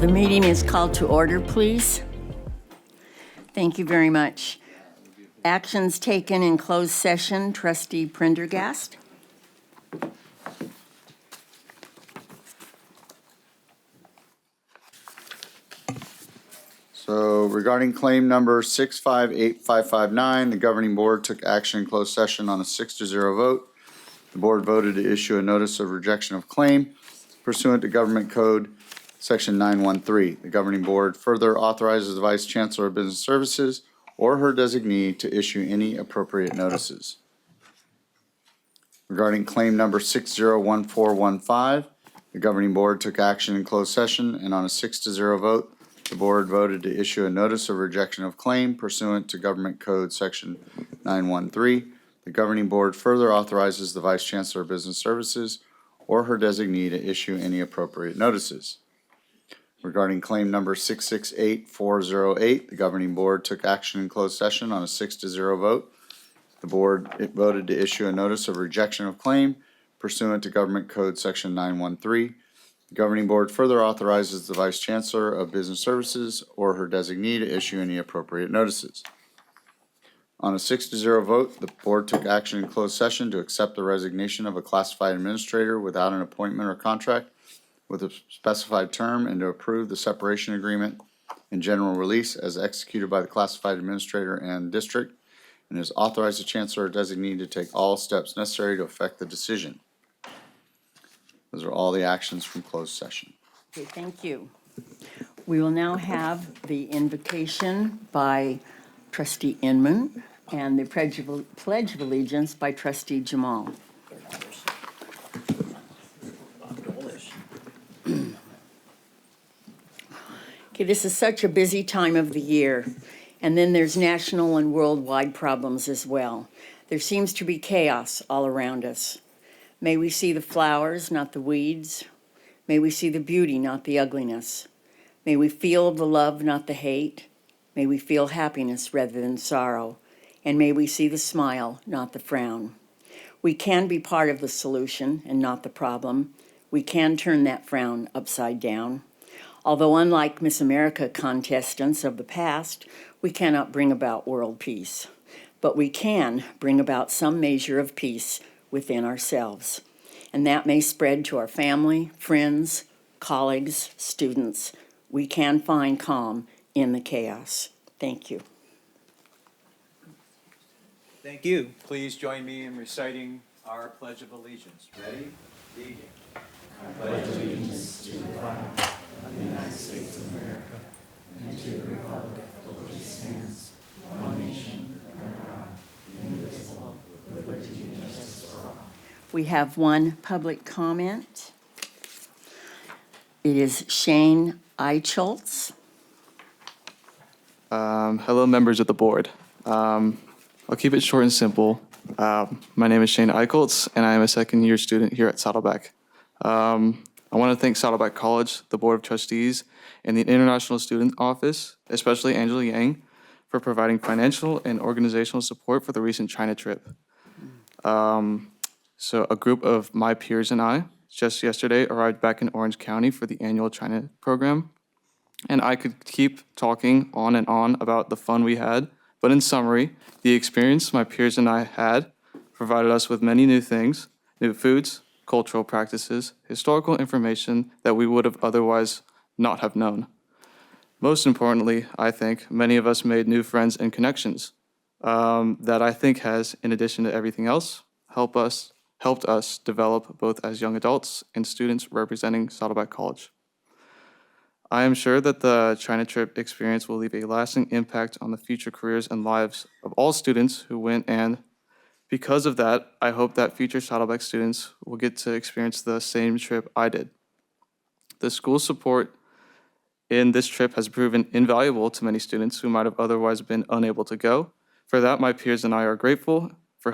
The meeting is called to order, please. Thank you very much. Actions taken in closed session, Trustee Prendergast. So regarding claim number 6585559, the governing board took action in closed session on a 6-0 vote. The board voted to issue a notice of rejection of claim pursuant to Government Code Section 913. The governing board further authorizes the Vice Chancellor of Business Services or her designee to issue any appropriate notices. Regarding claim number 601415, the governing board took action in closed session, and on a 6-0 vote, the board voted to issue a notice of rejection of claim pursuant to Government Code Section 913. The governing board further authorizes the Vice Chancellor of Business Services or her designee to issue any appropriate notices. Regarding claim number 668408, the governing board took action in closed session on a 6-0 vote. The board voted to issue a notice of rejection of claim pursuant to Government Code Section 913. The governing board further authorizes the Vice Chancellor of Business Services or her designee to issue any appropriate notices. On a 6-0 vote, the board took action in closed session to accept the resignation of a classified administrator without an appointment or contract with a specified term and to approve the separation agreement and general release as executed by the classified administrator and district, and has authorized the chancellor or designee to take all steps necessary to effect the decision. Those are all the actions from closed session. Okay, thank you. We will now have the invocation by Trustee Inman and the Pledge of Allegiance by Trustee Jamal. Okay, this is such a busy time of the year, and then there's national and worldwide problems as well. There seems to be chaos all around us. May we see the flowers, not the weeds. May we see the beauty, not the ugliness. May we feel the love, not the hate. May we feel happiness rather than sorrow. And may we see the smile, not the frown. We can be part of the solution and not the problem. We can turn that frown upside down. Although unlike Miss America contestants of the past, we cannot bring about world peace. But we can bring about some measure of peace within ourselves. And that may spread to our family, friends, colleagues, students. We can find calm in the chaos. Thank you. Thank you. Please join me in reciting our Pledge of Allegiance. Ready? Begin. I pledge allegiance to the flag of the United States of America and to the republic for which it stands, one nation, under God, indivisible, with liberty and justice for all. We have one public comment. It is Shane Eicholtz. Hello, members of the board. I'll keep it short and simple. My name is Shane Eicholtz, and I am a second-year student here at Saddleback. I want to thank Saddleback College, the Board of Trustees, and the International Student Office, especially Angela Yang, for providing financial and organizational support for the recent China trip. So a group of my peers and I just yesterday arrived back in Orange County for the annual China program. And I could keep talking on and on about the fun we had, but in summary, the experience my peers and I had provided us with many new things, new foods, cultural practices, historical information that we would have otherwise not have known. Most importantly, I think many of us made new friends and connections that I think has, in addition to everything else, helped us develop both as young adults and students representing Saddleback College. I am sure that the China trip experience will leave a lasting impact on the future careers and lives of all students who went, and because of that, I hope that future Saddleback students will get to experience the same trip I did. The school support in this trip has proven invaluable to many students who might have otherwise been unable to go. For that, my peers and I are grateful for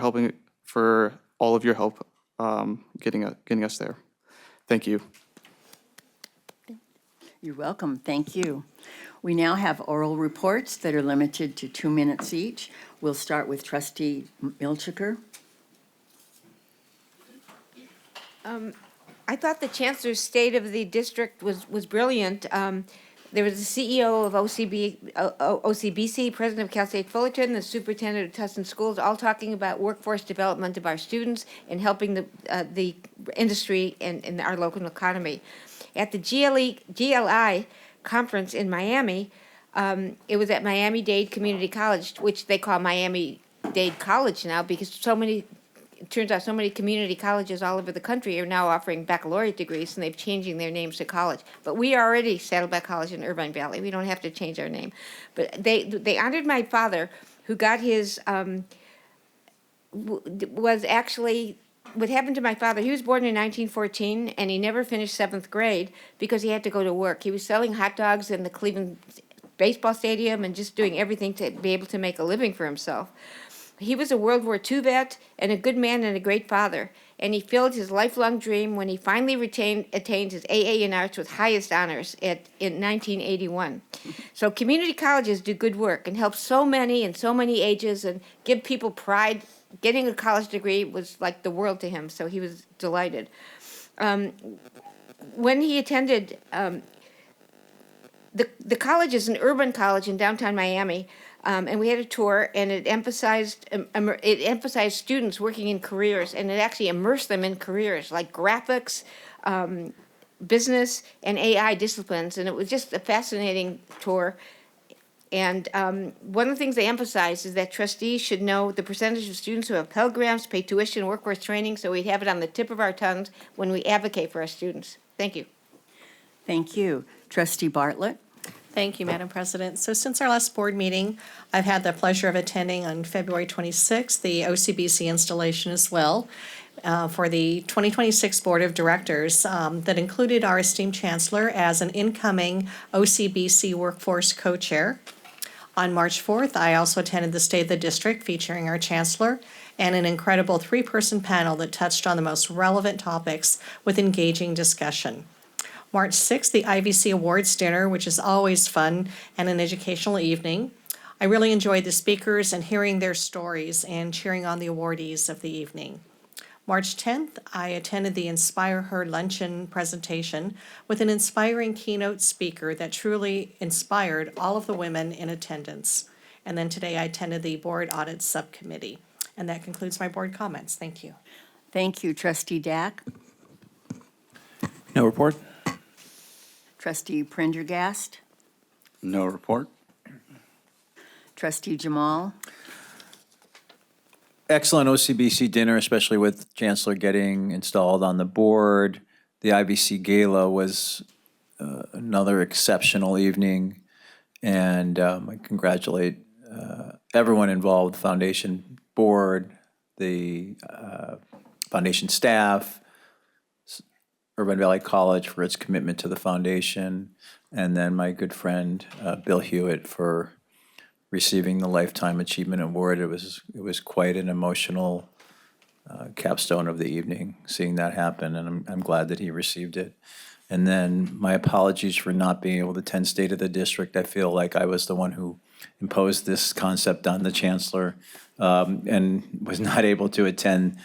all of your help getting us there. Thank you. You're welcome. Thank you. We now have oral reports that are limited to 2 minutes each. We'll start with Trustee Milchiker. I thought the Chancellor's State of the District was brilliant. There was the CEO of OCBC, President of Cal State Fullerton, the Superintendent of Tustin Schools, all talking about workforce development of our students and helping the industry and our local economy. At the GLI conference in Miami, it was at Miami-Dade Community College, which they call Miami-Dade College now because it turns out so many community colleges all over the country are now offering baccalaureate degrees, and they're changing their names to college. But we are already Saddleback College in Irvine Valley. We don't have to change our name. But they honored my father, who got his was actually what happened to my father. He was born in 1914, and he never finished seventh grade because he had to go to work. He was selling hot dogs in the Cleveland baseball stadium and just doing everything to be able to make a living for himself. He was a World War II vet and a good man and a great father, and he filled his lifelong dream when he finally attained his AA in arts with highest honors in 1981. So community colleges do good work and help so many in so many ages and give people pride. Getting a college degree was like the world to him, so he was delighted. When he attended, the college is an urban college in downtown Miami. And we had a tour, and it emphasized students working in careers, and it actually immersed them in careers like graphics, business, and AI disciplines. And it was just a fascinating tour. And one of the things they emphasized is that trustees should know the percentage of students who have Pell Grants, pay tuition, workforce training, so we'd have it on the tip of our tongues when we advocate for our students. Thank you. Thank you. Trustee Bartlett? Thank you, Madam President. So since our last board meeting, I've had the pleasure of attending on February 26th, the OCBC installation as well for the 2026 Board of Directors that included our esteemed Chancellor as an incoming OCBC Workforce Co-Chair. On March 4th, I also attended the State of the District featuring our Chancellor and an incredible three-person panel that touched on the most relevant topics with engaging discussion. March 6th, the IVC Awards Dinner, which is always fun and an educational evening. I really enjoyed the speakers and hearing their stories and cheering on the awardees of the evening. March 10th, I attended the Inspire Her luncheon presentation with an inspiring keynote speaker that truly inspired all of the women in attendance. And then today I attended the Board Audit Subcommittee. And that concludes my board comments. Thank you. Thank you. Trustee Dack? No report. Trustee Prendergast? No report. Trustee Jamal? Excellent OCBC dinner, especially with Chancellor getting installed on the board. The IVC Gala was another exceptional evening, and I congratulate everyone involved, the foundation board, the foundation staff, Irvine Valley College for its commitment to the foundation, and then my good friend Bill Hewitt for receiving the Lifetime Achievement Award. It was quite an emotional capstone of the evening, seeing that happen, and I'm glad that he received it. And then my apologies for not being able to attend State of the District. I feel like I was the one who imposed this concept on the Chancellor and was not able to attend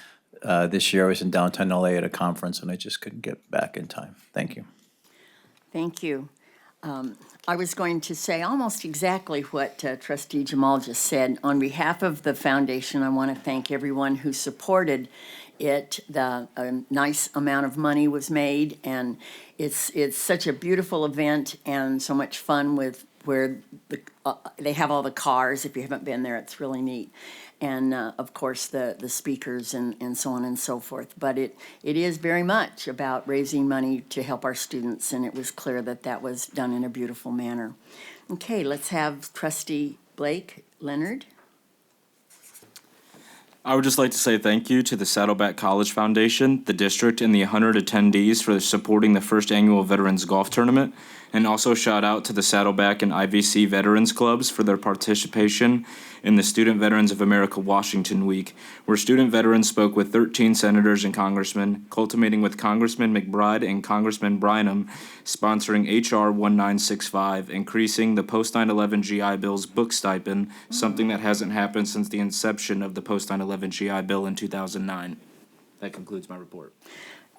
this year. I was in downtown LA at a conference, and I just couldn't get back in time. Thank you. Thank you. I was going to say almost exactly what Trustee Jamal just said. On behalf of the foundation, I want to thank everyone who supported it. A nice amount of money was made, and it's such a beautiful event and so much fun with where they have all the cars. If you haven't been there, it's really neat. And of course, the speakers and so on and so forth. But it is very much about raising money to help our students, and it was clear that that was done in a beautiful manner. Okay, let's have Trustee Blake Leonard. I would just like to say thank you to the Saddleback College Foundation, the district, and the 100 attendees for supporting the first annual Veterans Golf Tournament, and also shout out to the Saddleback and IVC Veterans Clubs for their participation in the Student Veterans of America Washington Week, where student veterans spoke with 13 senators and congressmen, culminating with Congressman McBride and Congressman Bynum sponsoring H.R. 1965, increasing the post-9/11 GI Bill's book stipend, something that hasn't happened since the inception of the post-9/11 GI Bill in 2009. That concludes my report.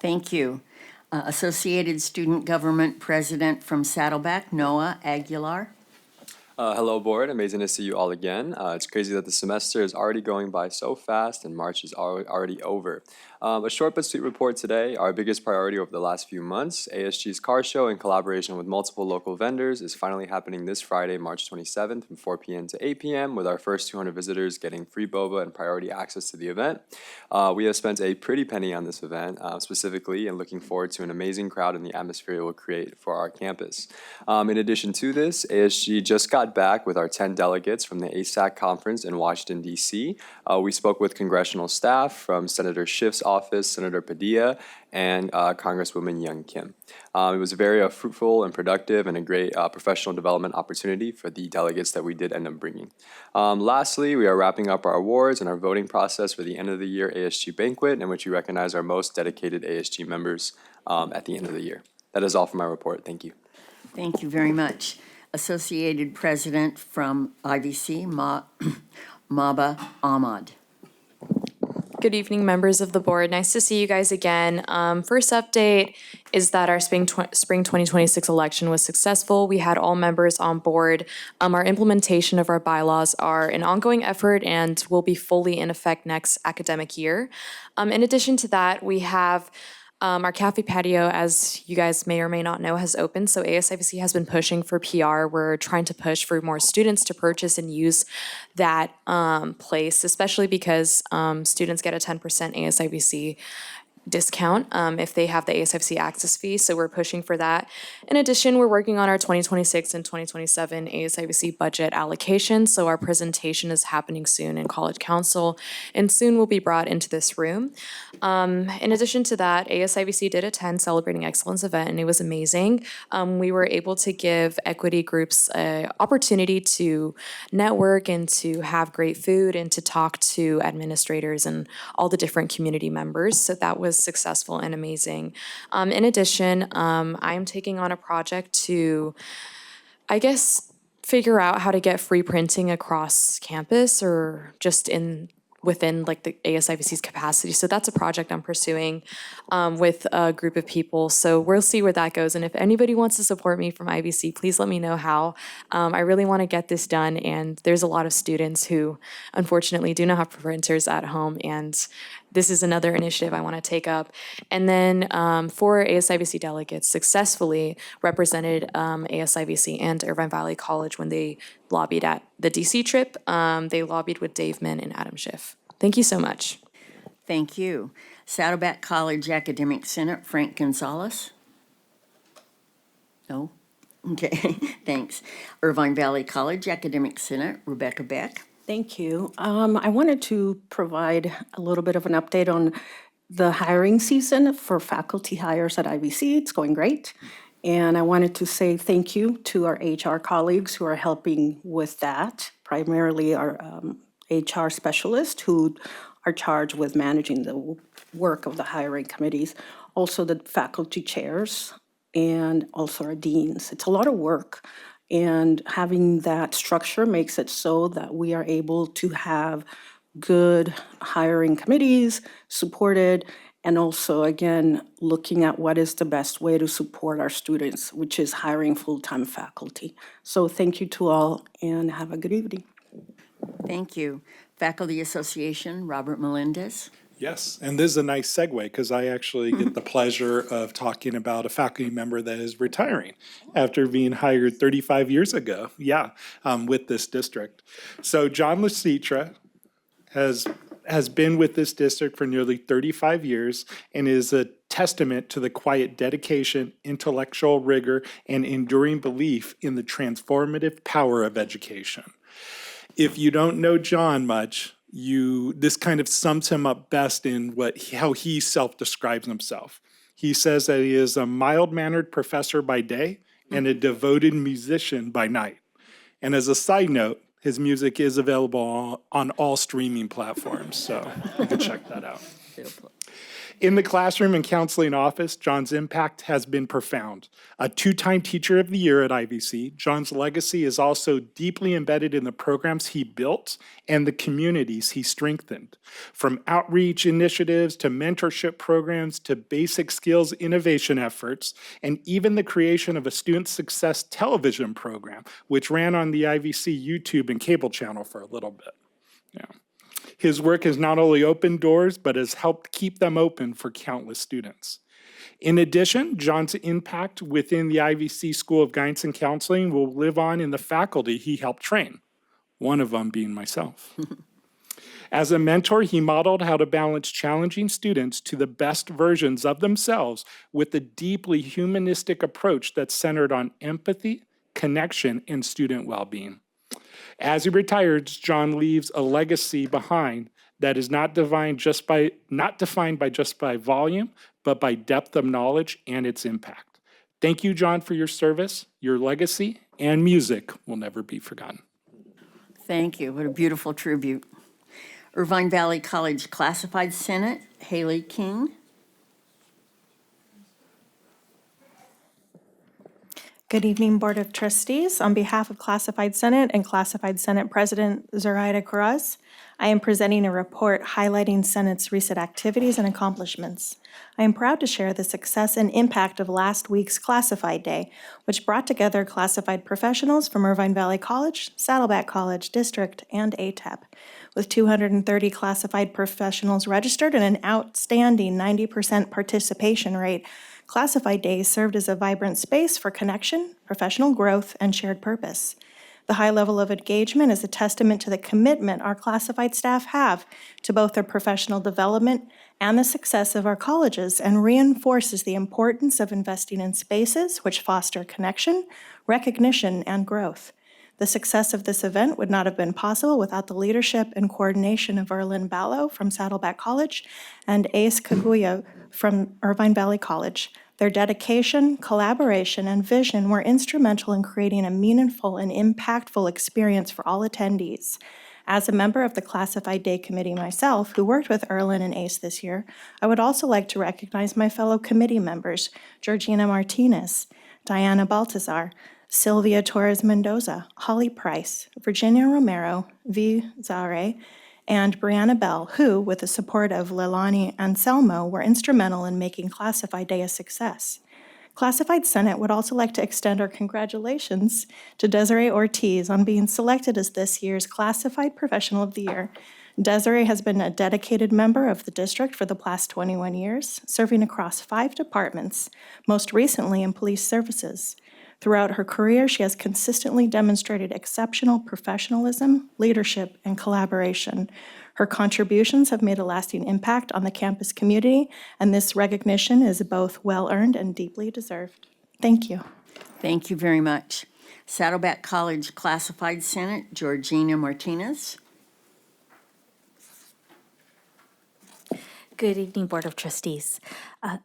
Thank you. Associated Student Government President from Saddleback, Noah Aguilar. Hello, board. Amazing to see you all again. It's crazy that the semester is already going by so fast and March is already over. A short but sweet report today. Our biggest priority over the last few months, ASG's car show in collaboration with multiple local vendors, is finally happening this Friday, March 27th from 4 p.m. to 8 p.m. with our first 200 visitors getting free boba and priority access to the event. We have spent a pretty penny on this event, specifically, and looking forward to an amazing crowd and the atmosphere it will create for our campus. In addition to this, ASG just got back with our 10 delegates from the ASAC conference in Washington, D.C. We spoke with congressional staff from Senator Schiff's office, Senator Padilla, and Congresswoman Young Kim. It was very fruitful and productive and a great professional development opportunity for the delegates that we did end up bringing. Lastly, we are wrapping up our awards and our voting process for the end of the year ASG banquet, in which we recognize our most dedicated ASG members at the end of the year. That is all for my report. Thank you. Thank you very much. Associated President from IVC, Maba Ahmad. Good evening, members of the board. Nice to see you guys again. First update is that our spring 2026 election was successful. We had all members on board. Our implementation of our bylaws are an ongoing effort and will be fully in effect next academic year. In addition to that, we have our cafe patio, as you guys may or may not know, has opened. So ASIVC has been pushing for PR. We're trying to push for more students to purchase and use that place, especially because students get a 10% ASIVC discount if they have the ASIVC access fee, so we're pushing for that. In addition, we're working on our 2026 and 2027 ASIVC budget allocation, so our presentation is happening soon in College Council and soon will be brought into this room. In addition to that, ASIVC did attend Celebrating Excellence event and it was amazing. We were able to give equity groups an opportunity to network and to have great food and to talk to administrators and all the different community members, so that was successful and amazing. In addition, I'm taking on a project to, I guess, figure out how to get free printing across campus or just within like the ASIVC's capacity. So that's a project I'm pursuing with a group of people. So we'll see where that goes. And if anybody wants to support me from IVC, please let me know how. I really want to get this done. And there's a lot of students who unfortunately do not have printers at home. And this is another initiative I want to take up. And then 4 ASIVC delegates successfully represented ASIVC and Irvine Valley College when they lobbied at the DC trip. They lobbied with Dave Min and Adam Schiff. Thank you so much. Thank you. Saddleback College Academic Senate, Frank Gonzalez. No? Okay, thanks. Irvine Valley College Academic Senate, Rebecca Beck. Thank you. I wanted to provide a little bit of an update on the hiring season for faculty hires at IVC. It's going great. And I wanted to say thank you to our HR colleagues who are helping with that, primarily our HR specialists who are charged with managing the work of the hiring committees, also the faculty chairs, and also our deans. It's a lot of work. And having that structure makes it so that we are able to have good hiring committees supported, and also, again, looking at what is the best way to support our students, which is hiring full-time faculty. So thank you to all, and have a good evening. Thank you. Faculty Association, Robert Melendez. Yes, and this is a nice segue because I actually get the pleasure of talking about a faculty member that is retiring after being hired 35 years ago, with this district. So John Lasitra has been with this district for nearly 35 years and is a testament to the quiet dedication, intellectual rigor, and enduring belief in the transformative power of education. If you don't know John much, this kind of sums him up best in how he self-describes himself. He says that he is a mild-mannered professor by day and a devoted musician by night. And as a side note, his music is available on all streaming platforms, so you can check that out. In the classroom and counseling office, John's impact has been profound. A two-time Teacher of the Year at IVC, John's legacy is also deeply embedded in the programs he built and the communities he strengthened. From outreach initiatives to mentorship programs to basic skills innovation efforts, and even the creation of a student success television program, which ran on the IVC YouTube and cable channel for a little bit. Yeah. His work has not only opened doors, but has helped keep them open for countless students. In addition, John's impact within the IVC School of Guidance and Counseling will live on in the faculty he helped train, one of them being myself. As a mentor, he modeled how to balance challenging students to the best versions of themselves with a deeply humanistic approach that's centered on empathy, connection, and student well-being. As he retires, John leaves a legacy behind that is not defined just by volume, but by depth of knowledge and its impact. Thank you, John, for your service. Your legacy and music will never be forgotten. Thank you. What a beautiful tribute. Irvine Valley College Classified Senate, Haley King. Good evening, Board of Trustees. On behalf of Classified Senate and Classified Senate President Zoraida Cruz, I am presenting a report highlighting Senate's recent activities and accomplishments. I am proud to share the success and impact of last week's Classified Day, which brought together classified professionals from Irvine Valley College, Saddleback College District, and ATEP. With 230 classified professionals registered and an outstanding 90% participation rate, Classified Days served as a vibrant space for connection, professional growth, and shared purpose. The high level of engagement is a testament to the commitment our classified staff have to both their professional development and the success of our colleges, and reinforces the importance of investing in spaces which foster connection, recognition, and growth. The success of this event would not have been possible without the leadership and coordination of Erlyn Ballo from Saddleback College and Ace Kaguya from Irvine Valley College. Their dedication, collaboration, and vision were instrumental in creating a meaningful and impactful experience for all attendees. As a member of the Classified Day Committee myself, who worked with Erlyn and Ace this year, I would also like to recognize my fellow committee members, Georgina Martinez, Diana Baltazar, Sylvia Torres Mendoza, Holly Price, Virginia Romero, V. Zare, and Brianna Bell, who, with the support of Leilani Anselmo, were instrumental in making Classified Day a success. Classified Senate would also like to extend our congratulations to Desiree Ortiz on being selected as this year's Classified Professional of the Year. Desiree has been a dedicated member of the district for the past 21 years, serving across 5 departments, most recently in police services. Throughout her career, she has consistently demonstrated exceptional professionalism, leadership, and collaboration. Her contributions have made a lasting impact on the campus community, and this recognition is both well-earned and deeply deserved. Thank you. Thank you very much. Saddleback College Classified Senate, Georgina Martinez. Good evening, Board of Trustees.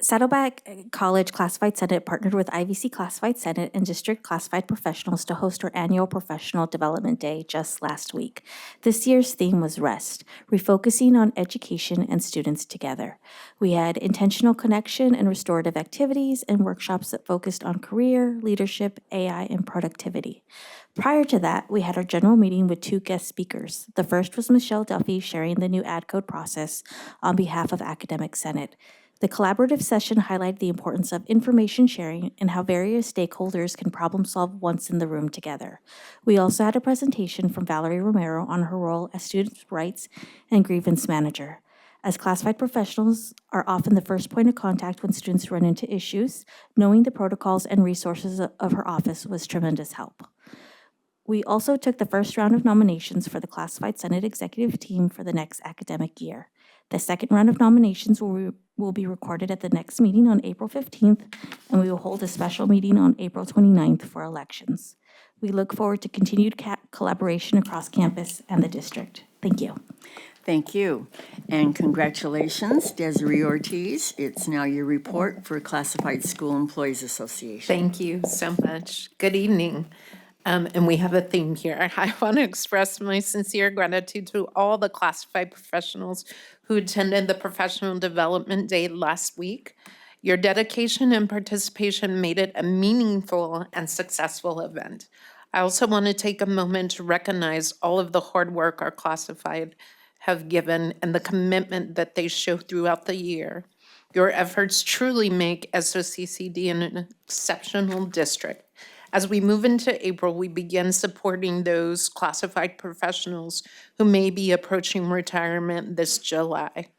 Saddleback College Classified Senate partnered with IVC Classified Senate and District Classified Professionals to host our annual Professional Development Day just last week. This year's theme was REST, refocusing on education and students together. We had intentional connection and restorative activities and workshops that focused on career, leadership, AI, and productivity. Prior to that, we had our general meeting with 2 guest speakers. The first was Michelle Duffy sharing the new ad code process on behalf of Academic Senate. The collaborative session highlighted the importance of information sharing and how various stakeholders can problem solve once in the room together. We also had a presentation from Valerie Romero on her role as student rights and grievance manager. As classified professionals are often the first point of contact when students run into issues, knowing the protocols and resources of her office was tremendous help. We also took the first round of nominations for the Classified Senate Executive Team for the next academic year. The second round of nominations will be recorded at the next meeting on April 15th, and we will hold a special meeting on April 29th for elections. We look forward to continued collaboration across campus and the district. Thank you. Thank you. And congratulations, Desiree Ortiz. It's now your report for Classified School Employees Association. Thank you so much. Good evening. And we have a theme here. I want to express my sincere gratitude to all the classified professionals who attended the Professional Development Day last week. Your dedication and participation made it a meaningful and successful event. I also want to take a moment to recognize all of the hard work our classified have given and the commitment that they show throughout the year. Your efforts truly make SOCCD an exceptional district. As we move into April, we begin supporting those classified professionals who may be approaching retirement this July.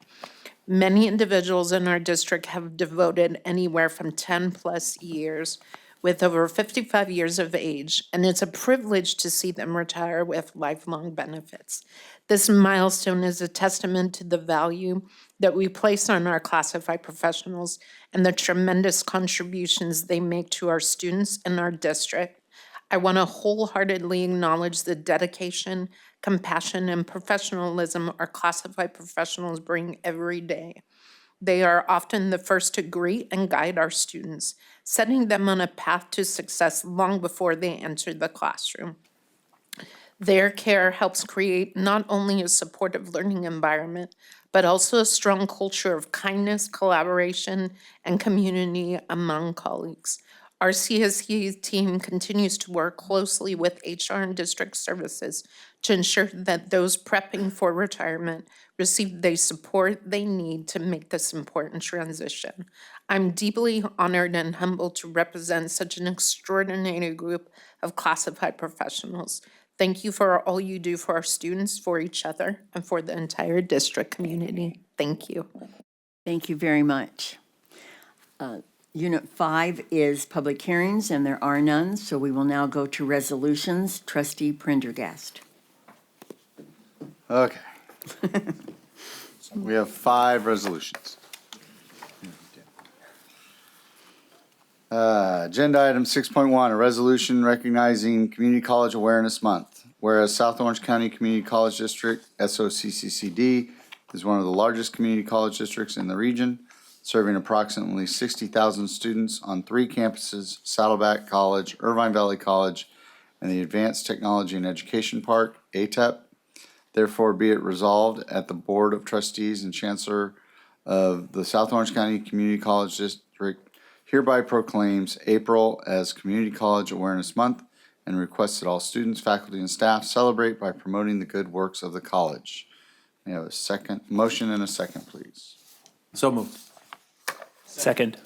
Many individuals in our district have devoted anywhere from 10-plus years with over 55 years of age, and it's a privilege to see them retire with lifelong benefits. This milestone is a testament to the value that we place on our classified professionals and the tremendous contributions they make to our students and our district. I want to wholeheartedly acknowledge the dedication, compassion, and professionalism our classified professionals bring every day. They are often the first to greet and guide our students, setting them on a path to success long before they enter the classroom. Their care helps create not only a supportive learning environment, but also a strong culture of kindness, collaboration, and community among colleagues. Our CSE team continues to work closely with HR and district services to ensure that those prepping for retirement receive the support they need to make this important transition. I'm deeply honored and humbled to represent such an extraordinary group of classified professionals. Thank you for all you do for our students, for each other, and for the entire district community. Thank you. Thank you very much. Unit 5 is public hearings, and there are none, so we will now go to resolutions. Trustee Prendergast. Okay. We have 5 resolutions. Agenda item 6.1, a resolution recognizing Community College Awareness Month. Whereas South Orange County Community College District, SOCCCD, is one of the largest community college districts in the region, serving approximately 60,000 students on 3 campuses, Saddleback College, Irvine Valley College, and the Advanced Technology and Education Park, ATEP. Therefore, be it resolved at the Board of Trustees and Chancellor of the South Orange County Community College District hereby proclaims April as Community College Awareness Month and requests that all students, faculty, and staff celebrate by promoting the good works of the college. May I have a motion and a second, please? So moved. Second.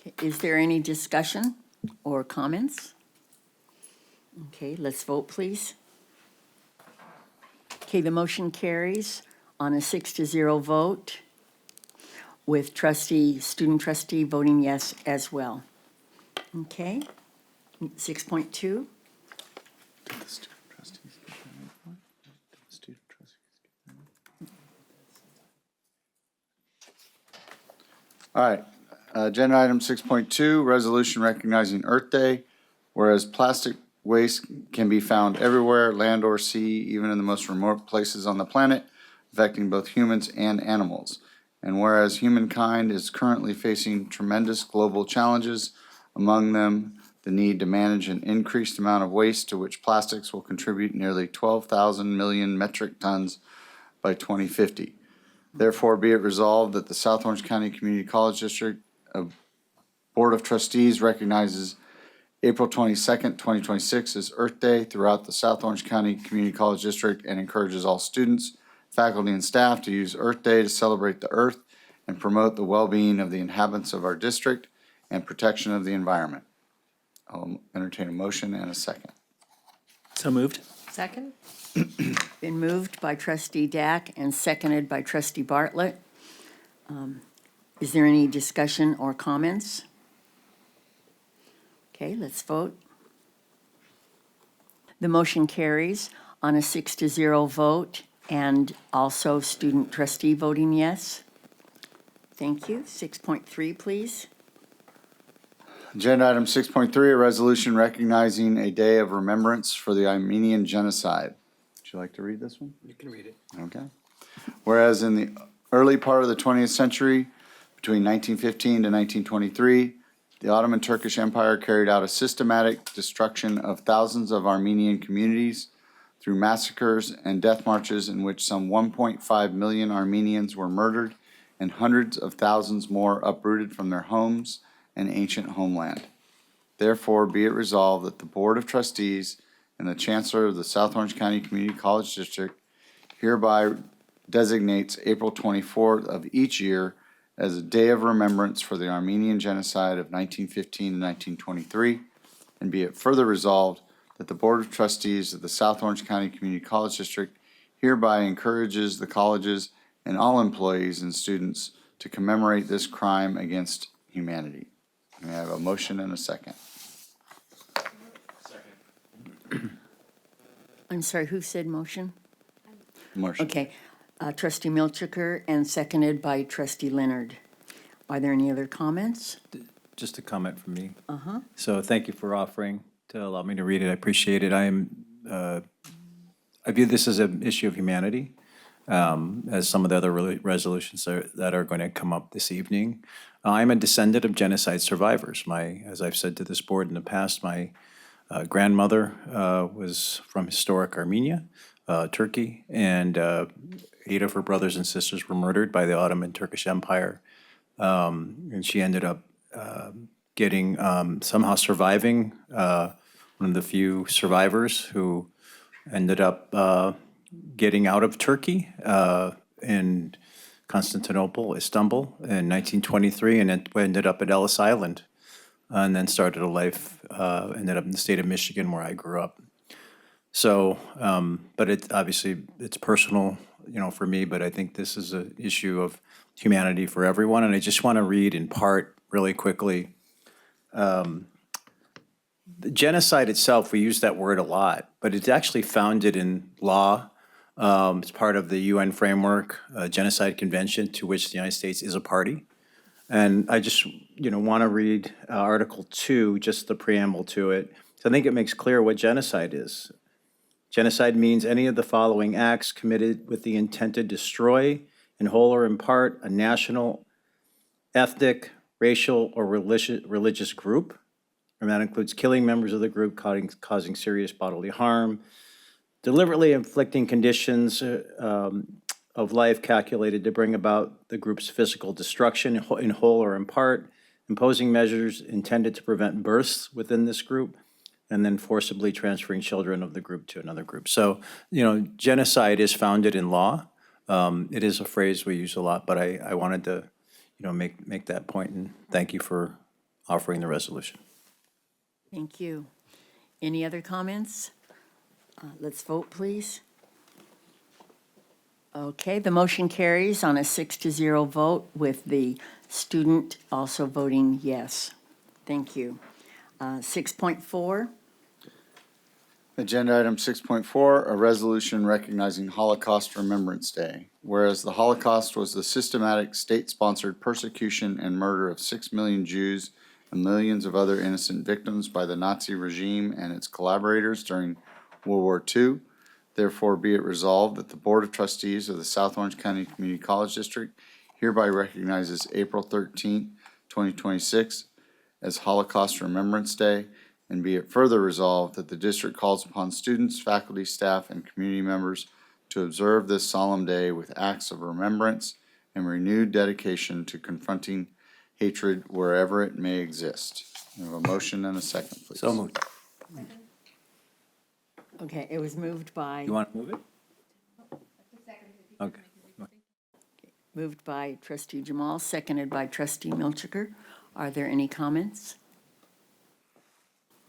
Okay, is there any discussion or comments? Okay, let's vote, please. Okay, the motion carries on a 6-0 vote, with student trustee voting yes as well. Okay, 6.2. All right, agenda item 6.2, resolution recognizing Earth Day. Whereas plastic waste can be found everywhere, land or sea, even in the most remote places on the planet, affecting both humans and animals. And whereas humankind is currently facing tremendous global challenges, among them the need to manage an increased amount of waste to which plastics will contribute nearly 12,000 million metric tons by 2050. Therefore, be it resolved that the South Orange County Community College District Board of Trustees recognizes April 22nd, 2026 is Earth Day throughout the South Orange County Community College District and encourages all students, faculty, and staff to use Earth Day to celebrate the earth and promote the well-being of the inhabitants of our district and protection of the environment. I'll entertain a motion and a second. So moved. Second? Been moved by trustee Dack and seconded by trustee Bartlett. Is there any discussion or comments? Okay, let's vote. The motion carries on a 6-0 vote, and also student trustee voting yes. Thank you. 6.3, please. Agenda item 6.3, a resolution recognizing a day of remembrance for the Armenian genocide. Would you like to read this one? You can read it. Okay. Whereas in the early part of the 20th century, between 1915 to 1923, the Ottoman Turkish Empire carried out a systematic destruction of thousands of Armenian communities through massacres and death marches in which some 1.5 million Armenians were murdered and hundreds of thousands more uprooted from their homes and ancient homeland. Therefore, be it resolved that the Board of Trustees and the Chancellor of the South Orange County Community College District hereby designates April 24th of each year as a day of remembrance for the Armenian genocide of 1915 and 1923, and be it further resolved that the Board of Trustees of the South Orange County Community College District hereby encourages the colleges and all employees and students to commemorate this crime against humanity. May I have a motion and a second? I'm sorry, who said motion? Motion. Okay, trustee Milchiker and seconded by trustee Leonard. Are there any other comments? Just a comment from me. Uh-huh. So thank you for offering to allow me to read it. I appreciate it. I view this as an issue of humanity, as some of the other resolutions that are going to come up this evening. I'm a descendant of genocide survivors. As I've said to this board in the past, my grandmother was from historic Armenia, Turkey, and 8 of her brothers and sisters were murdered by the Ottoman Turkish Empire. And she ended up getting, somehow surviving, one of the few survivors who ended up getting out of Turkey in Constantinople, Istanbul in 1923, and it ended up at Ellis Island, and then started a life, ended up in the state of Michigan where I grew up. So, but it obviously, it's personal, for me, but I think this is an issue of humanity for everyone. And I just want to read in part, really quickly, the genocide itself, we use that word a lot, but it's actually founded in law. It's part of the UN framework, Genocide Convention, to which the United States is a party. And I just, want to read Article 2, just the preamble to it. So I think it makes clear what genocide is. Genocide means any of the following acts committed with the intent to destroy, in whole or in part, a national, ethnic, racial, or religious group. And that includes killing members of the group, causing serious bodily harm, deliberately inflicting conditions of life calculated to bring about the group's physical destruction in whole or in part, imposing measures intended to prevent births within this group, and then forcibly transferring children of the group to another group. So, genocide is founded in law. It is a phrase we use a lot, but I wanted to, make that point, and thank you for offering the resolution. Thank you. Any other comments? Let's vote, please. Okay, the motion carries on a 6-0 vote with the student also voting yes. Thank you. 6.4, Agenda item 6.4, a resolution recognizing Holocaust Remembrance Day. Whereas the Holocaust was the systematic state-sponsored persecution and murder of 6 million Jews and millions of other innocent victims by the Nazi regime and its collaborators during World War II, therefore be it resolved that the Board of Trustees of the South Orange County Community College District hereby recognizes April 13th, 2026 as Holocaust Remembrance Day, and be it further resolved that the district calls upon students, faculty, staff, and community members to observe this solemn day with acts of remembrance and renewed dedication to confronting hatred wherever it may exist. We have a motion and a second, please. So moved. okay, it was moved by. You want to move it? Okay. Moved by trustee Jamal, seconded by trustee Milchiker. Are there any comments?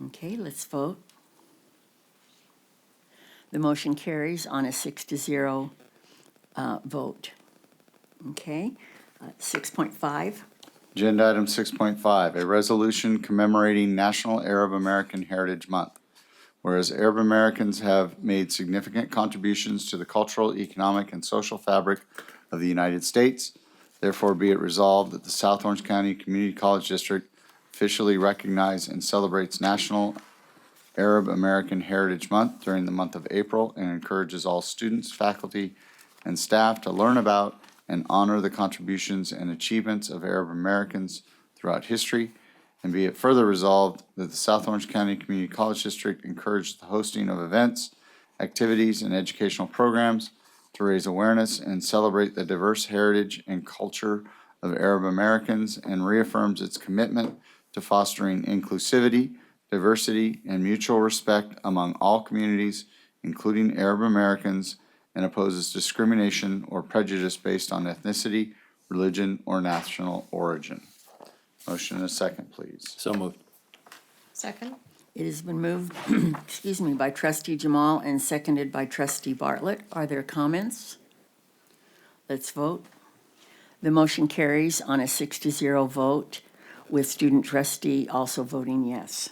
Okay, let's vote. The motion carries on a 6-0 vote. Okay, 6.5. Agenda item 6.5, a resolution commemorating National Arab American Heritage Month. Whereas Arab Americans have made significant contributions to the cultural, economic, and social fabric of the United States, therefore be it resolved that the South Orange County Community College District officially recognizes and celebrates National Arab American Heritage Month during the month of April and encourages all students, faculty, and staff to learn about and honor the contributions and achievements of Arab Americans throughout history, And be it further resolved that the South Orange County Community College District encourage the hosting of events, activities, and educational programs to raise awareness and celebrate the diverse heritage and culture of Arab Americans, and reaffirms its commitment to fostering inclusivity, diversity, and mutual respect among all communities, including Arab Americans, and opposes discrimination or prejudice based on ethnicity, religion, or national origin. Motion and a second, please. So moved. Second? It has been moved, excuse me, by trustee Jamal and seconded by trustee Bartlett. Are there comments? Let's vote. The motion carries on a 6-0 vote, with student trustee also voting yes.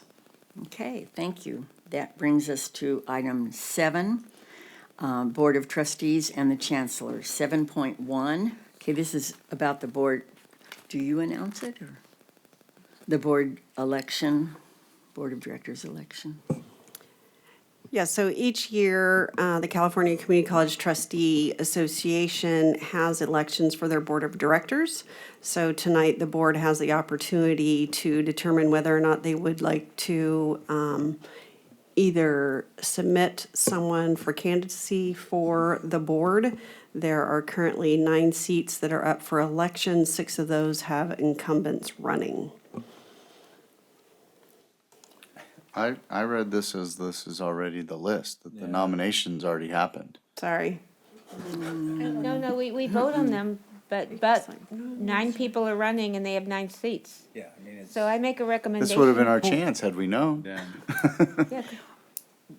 Okay, thank you. That brings us to item 7, Board of Trustees and the Chancellor. 7.1, okay, this is about the board. Do you announce it, or? The board election, Board of Directors election. Yeah, so each year, the California Community College Trustee Association has elections for their Board of Directors. So tonight, the board has the opportunity to determine whether or not they would like to either submit someone for candidacy for the board. There are currently 9 seats that are up for election. 6 of those have incumbents running. I read this as this is already the list, that the nominations already happened. Sorry. No, we vote on them, but 9 people are running and they have 9 seats. Yeah, I mean, it's. So I make a recommendation. This would have been our chance had we known. Yeah.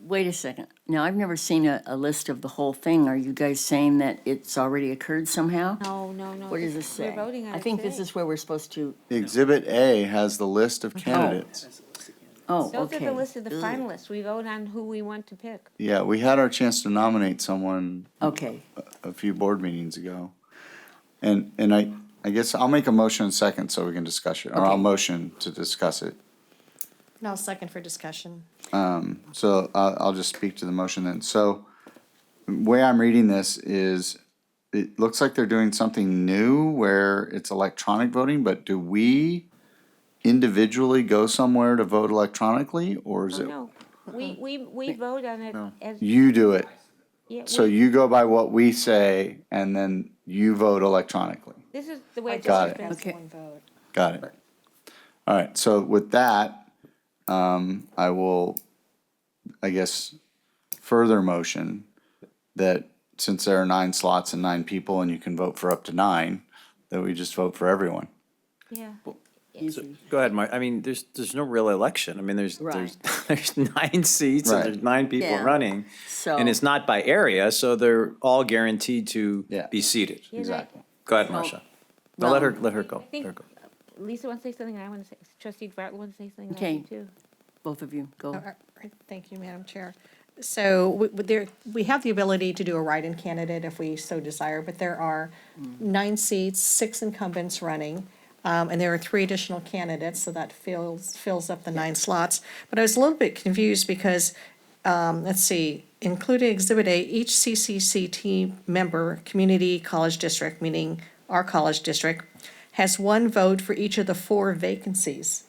Wait a second. Now, I've never seen a list of the whole thing. Are you guys saying that it's already occurred somehow? No. What does this say? We're voting on I it think this today. is where we're supposed to, Exhibit A has the list of candidates. oh, Those are okay. the list of the finalists. We vote on who we want to pick. Yeah, we had our chance to nominate someone Okay, a few board meetings ago. And I guess I'll make a motion in second so we can discuss it, or I'll Okay. motion to discuss it. No, second for discussion. So I'll just speak to the motion then. So the way I'm reading this is, it looks like they're doing something new where it's electronic voting, but do we individually go somewhere to vote electronically, or is it? No, we vote on it as. You do it. Yeah, So you go by what we say and then you vote electronically. This is the way. Got it. this has been. okay. Got it. All right, so with that, I will, I guess, further motion that since there are 9 slots and 9 people and you can vote for up to 9, that we just vote for everyone. Yeah. Easy. Go ahead, Mark. I mean, there's no real election. I mean, there's Right. there's 9 seats Right. and there's 9 people Yeah. running. So- And it's not by area, so they're all guaranteed to Yeah. be seated. Yeah, Exactly. Go ahead, Marcia. No, let her go. I Let think her go. Lisa wants to say something, and I want to say, trustee Bartlett wants to say something, and I Okay. do too. Both of you, go. All right, thank you, Madam Chair. So we have the ability to do a write-in candidate if we so desire, but there are 9 seats, 6 incumbents running, and there are 3 additional candidates, so that fills up the 9 slots. But I was a little bit confused because, let's see, including Exhibit A, each CCCT member, community college district, meaning our college district, has 1 vote for each of the 4 vacancies.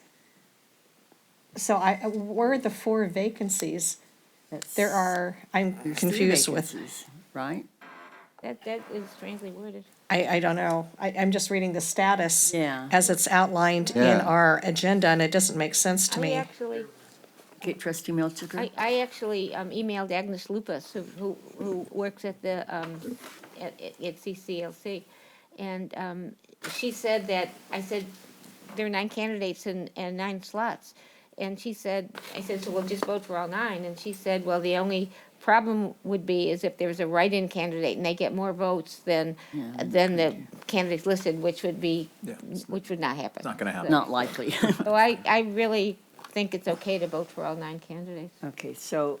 So where are the 4 vacancies? There are, I'm There's 3 confused with, vacancies, right? That is strangely worded. I don't know. I'm just reading the status Yeah. as it's outlined in Yeah. our agenda, and it doesn't make sense to I me. actually, Okay, trustee Milchiker? I actually emailed Agnes Lupas, who works at the, at CCLC. And she said that, I said, there are 9 candidates and 9 slots. And she said, I said, so we'll just vote for all 9. And she said, well, the only problem would be is if there's a write-in candidate and they get more votes than the candidates listed, which would not happen. Not gonna happen. Not likely. So I really think it's okay to vote for all 9 candidates. Okay, so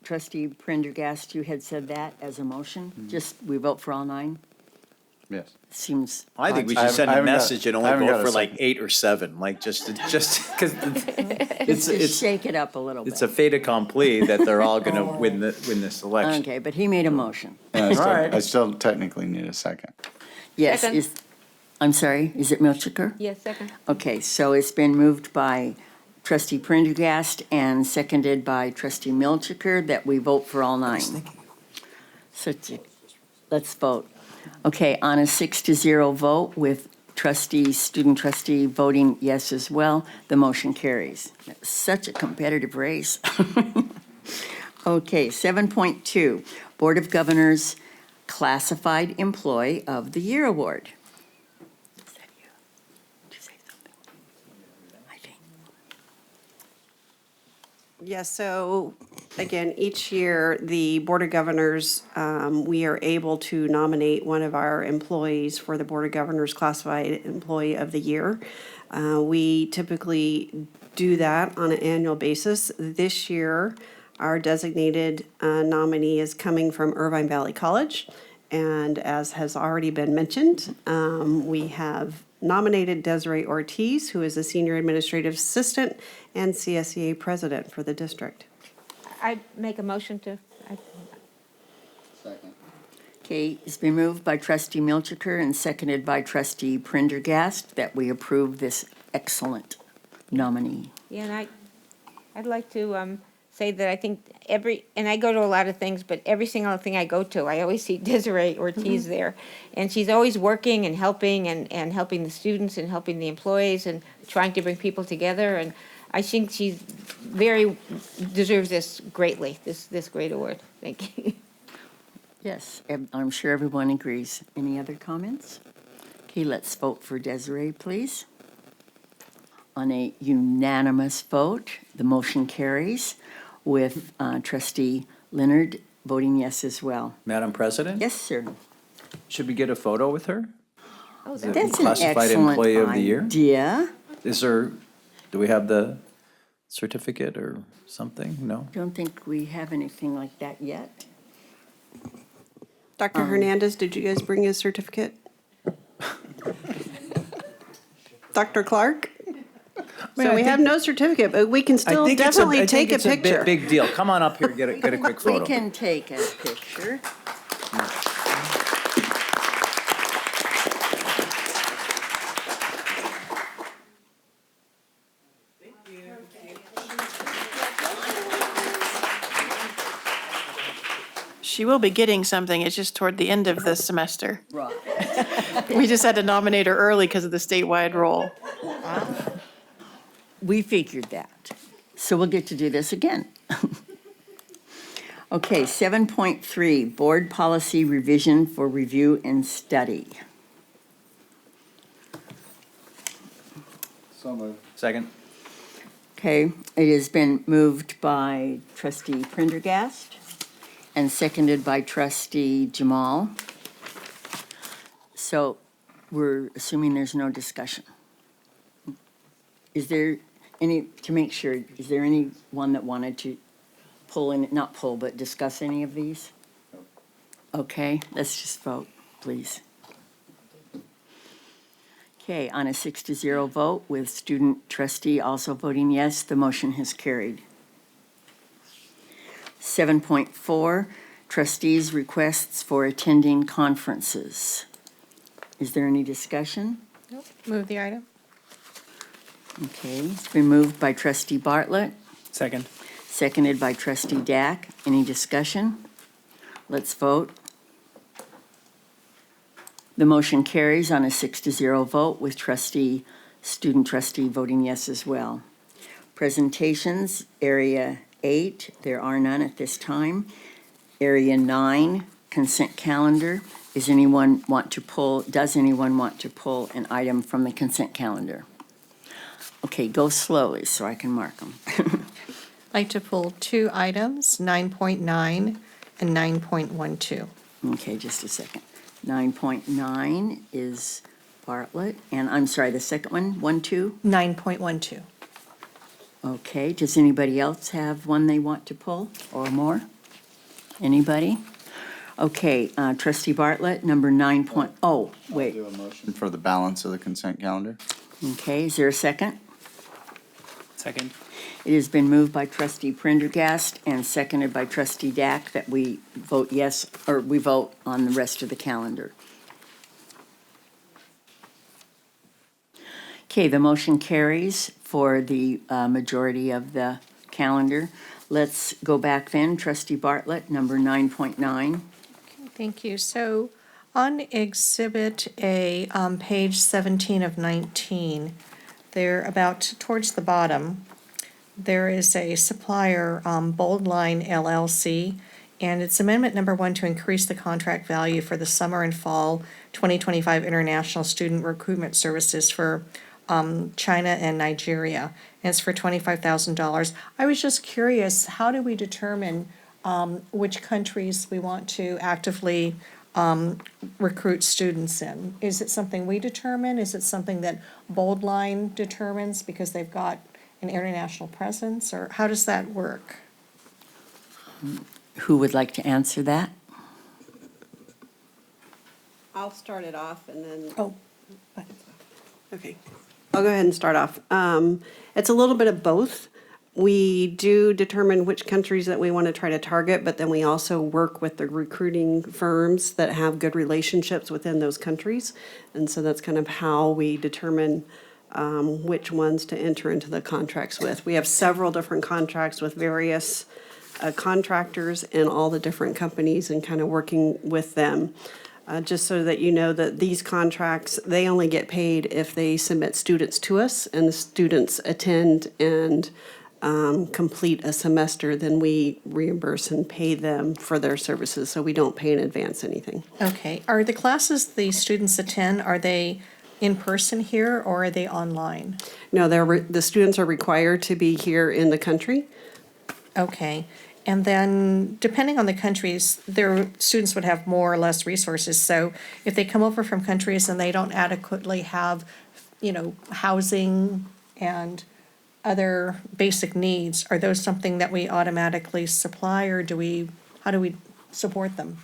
trustee Prendergast, you had said that as a motion? Just, we vote for all 9? Yes. Seems. I think we I should send a haven't got- message and I only haven't got vote a for like second. 8 or 7, like just because Just to shake it up a little bit. it's a fait accompli that they're all gonna win this election. Okay, but he made a motion. And All right. I still technically need a second. Yes, Second. I'm sorry, is it Milchiker? Yes, second. Okay, so it's been moved by trustee Prendergast and seconded by trustee Milchiker that we vote for all 9. Let's vote. Okay, on a 6-0 vote with student trustee voting yes as well, the motion carries. Such a competitive race. Okay, 7.2, Board of Governors Classified Employee of the Year Award. Is that you? Did you say something? I think. Yes, so again, each year, the Board of Governors, we are able to nominate one of our employees for the Board of Governors Classified Employee of the Year. We typically do that on an annual basis. This year, our designated nominee is coming from Irvine Valley College. And as has already been mentioned, we have nominated Desiree Ortiz, who is a Senior Administrative Assistant and CSEA President for the district. I'd make a motion to, Second. Okay, it's been moved by trustee Milchiker and seconded by trustee Prendergast that we approve this excellent nominee. yeah, and I'd like to say that I think and I go to a lot of things, but every single thing I go to, I always see Desiree Ortiz there. And she's always working and helping and helping the students and helping the employees and trying to bring people together. And I think she's deserves this greatly, this great award. Thank you. Yes, I'm sure everyone agrees. Any other comments? Okay, let's vote for Desiree, please. On a unanimous vote, the motion carries with trustee Leonard voting yes as well. Madam President? Yes, sir. Should we get a photo with her? Oh, Is it That's an Classified excellent Employee of the Year? idea. Do we have the certificate or something? No? Don't think we have anything like that yet. Dr. Hernandez, did you guys bring a certificate? Dr. Clark? So we have no certificate, but we can still definitely take a picture. Big deal. Come on up here, get a quick We photo. can take a picture. She will be getting something, it's just toward the end of the semester. Right. We just had to nominate her early because of the statewide role. We figured that. So we'll get to do this again. Okay, 7.3, Board Policy Revision for Review and Study. So moved. Second? Okay, it has been moved by trustee Prendergast and seconded by trustee Jamal. So we're assuming there's no discussion. Is there any, to make sure, is there anyone that wanted to not pull, but discuss any of these? Okay, let's just vote, please. Okay, on a 6-0 vote with student trustee also voting yes, the motion has carried. 7.4, trustees' requests for attending conferences. Is there any discussion? Nope. Move the item. Okay, it's been moved by trustee Bartlett, Second. seconded by trustee Dack. Any discussion? Let's vote. The motion carries on a 6-0 vote with student trustee voting yes as well. Presentations, area 8, there are none at this time. Area 9, consent calendar. Does anyone want to pull an item from the consent calendar? Okay, go slowly so I can mark them. I'd like to pull 2 items, 9.9 and 9.12. Okay, just a second. 9.9 is Bartlett, and I'm sorry, the second one, 12? 9.12. Okay, does anybody else have one they want to pull or more? Anybody? Okay, trustee Bartlett, number 9. Oh, wait. Do a motion for the balance of the consent calendar. Okay, is there a second? Second. It has been moved by trustee Prendergast and seconded by trustee Dack that we vote yes, or we vote on the rest of the calendar. Okay, the motion carries for the majority of the calendar. Let's go back then. Trustee Bartlett, number 9.9. Thank you. So on Exhibit A, page 17 of 19, there about towards the bottom, there is a supplier, Bold Line LLC, and it's amendment number 1 to increase the contract value for the summer and fall 2025 international student recruitment services for China and Nigeria. And it's for $25,000. I was just curious, how do we determine which countries we want to actively recruit students in? Is it something we determine? Is it something that Bold Line determines because they've got an international presence, or how does that work? Who would like to answer that? I'll start it off and then. Oh. Okay, I'll go ahead and start off. It's a little bit of both. We do determine which countries that we want to try to target, but then we also work with the recruiting firms that have good relationships within those countries. And so that's kind of how we determine which ones to enter into the contracts with. We have several different contracts with various contractors and all the different companies and kind of working with them. Just so that you know that these contracts, they only get paid if they submit students to us and the students attend and complete a semester, then we reimburse and pay them for their services. So we don't pay in advance anything. Okay. Are the classes the students attend, are they in person here or are they online? No, the students are required to be here in the country. Okay. And then depending on the countries, their students would have more or less resources. So if they come over from countries and they don't adequately have, housing and other basic needs, are those something that we automatically supply, or how do we support them?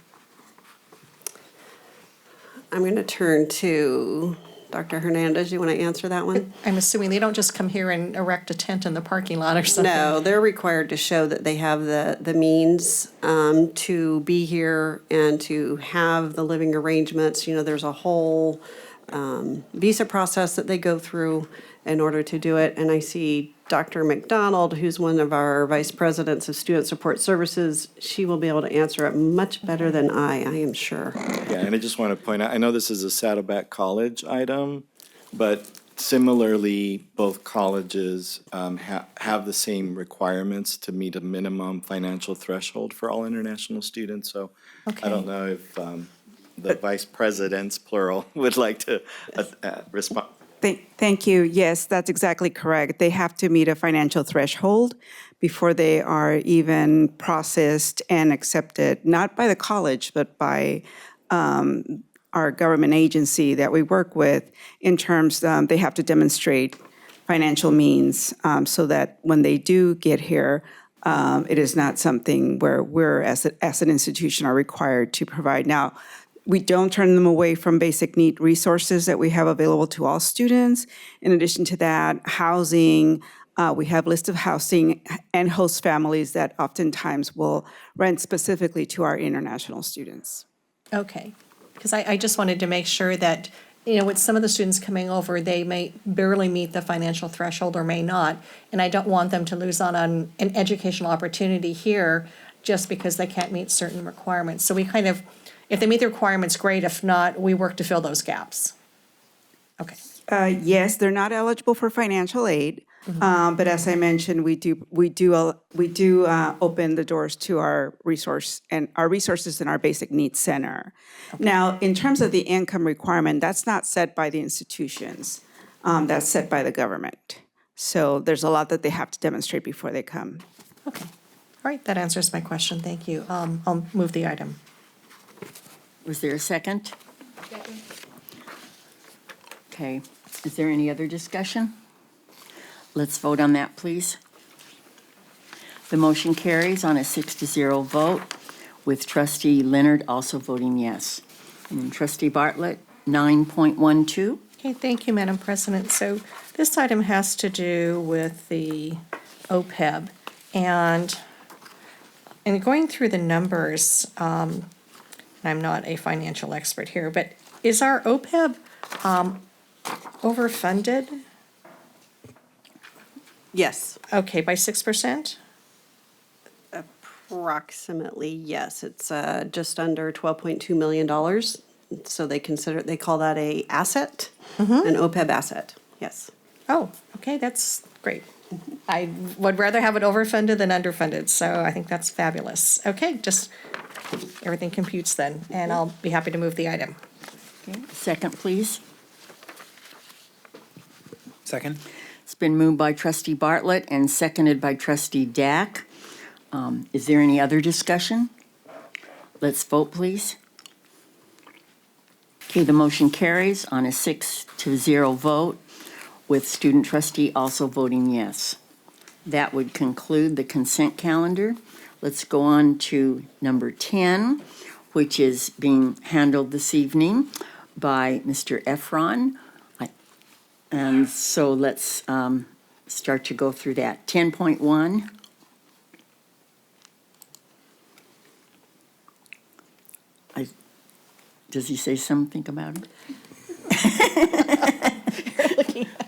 I'm going to turn to Dr. Hernandez. You want to answer that one? I'm assuming they don't just come here and erect a tent in the parking lot or something. No, they're required to show that they have the means to be here and to have the living arrangements. There's a whole visa process that they go through in order to do it. And I see Dr. McDonald, who's one of our vice presidents of Student Support Services. She will be able to answer it much better than I am sure. Yeah, and I just want to point out, I know this is a Saddleback College item, but similarly, both colleges have the same requirements to meet a minimum financial threshold for all international students. So I don't know if the vice presidents, plural, would like to respond. Thank you. Yes, that's exactly correct. They have to meet a financial threshold before they are even processed and accepted, not by the college, but by our government agency that we work with in terms, they have to demonstrate financial means so that when they do get here, it is not something where we're, as an institution, are required to provide. Now, we don't turn them away from basic need resources that we have available to all students. In addition to that, housing, we have a list of housing and host families that oftentimes will rent specifically to our international students. Okay, because I just wanted to make sure that, with some of the students coming over, they may barely meet the financial threshold or may not, and I don't want them to lose out on an educational opportunity here just because they can't meet certain requirements. So we kind of, if they meet the requirements, great. If not, we work to fill those gaps. Okay. Yes, they're not eligible for financial aid, but as I mentioned, we do open the doors to our resources in our basic needs center. Okay. Now, in terms of the income requirement, that's not set by the institutions. That's set by the government. So there's a lot that they have to demonstrate before they come. Okay. All right, that answers my question. Thank you. I'll move the item. Was there a second? Okay. Is there any other discussion? Let's vote on that, please. The motion carries on a 6-0 vote, with Trustee Leonard also voting yes. And then Trustee Bartlett, 9.12. Okay, thank you, Madam President. So this item has to do with the OPEB. And going through the numbers, I'm not a financial expert here, but is our OPEB overfunded? Yes, Okay, by 6%? approximately, yes. It's just under $12.2 million. So they call that a asset, an OPEB asset, yes. Oh, okay, that's great. I would rather have it overfunded than underfunded, so I think that's fabulous. Okay, just, everything computes then, and I'll be happy to move the item. Okay, second, please. Second? It's been moved by trustee Bartlett and seconded by trustee Dack. Is there any other discussion? Let's vote, please. Okay, the motion carries on a 6-0 vote, with student trustee also voting yes. That would conclude the consent calendar. Let's go on to number 10, which is being handled this evening by Mr. Efron. And so let's start to go through that. 10.1. Does he say something about it?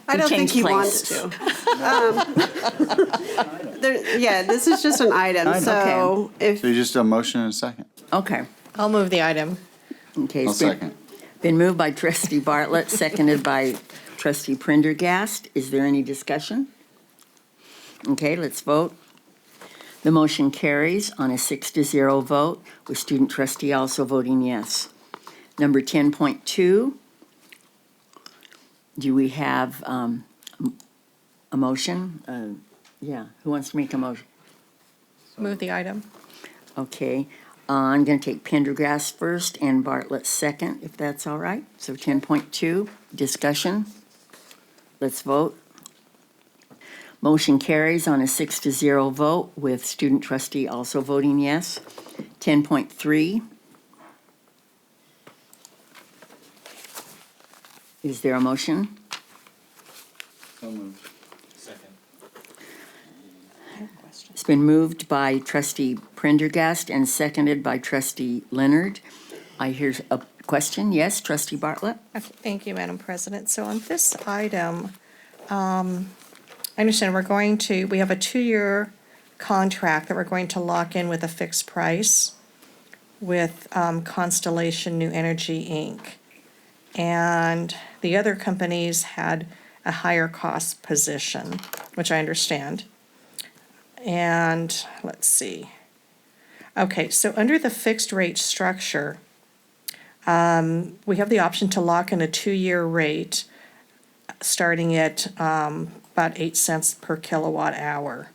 I don't think Change he wants places. to. Yeah, this is just an item, so if, So you just do a motion and a second? Okay. I'll move the item. Okay. I'll It's been- second. Been moved by trustee Bartlett, seconded by trustee Prendergast. Is there any discussion? Okay, let's vote. The motion carries on a 6-0 vote, with student trustee also voting yes. Number 10.2. Do we have a motion? Yeah, who wants to make a motion? Move the item. Okay, I'm going to take Pendergast first and Bartlett second, if that's all right. So 10.2, discussion. Let's vote. Motion carries on a 6-0 vote, with student trustee also voting yes. 10.3. Is there a motion? It's been moved by trustee Prendergast and seconded by trustee Leonard. I hear a question. Yes, trustee Bartlett? Okay, thank you, Madam President. So on this item, I understand we have a 2-year contract that we're going to lock in with a fixed price with Constellation New Energy, Inc. And the other companies had a higher cost position, which I understand. And let's see. Okay, so under the fixed rate structure, we have the option to lock in a 2-year rate starting at about 8 cents per kilowatt hour,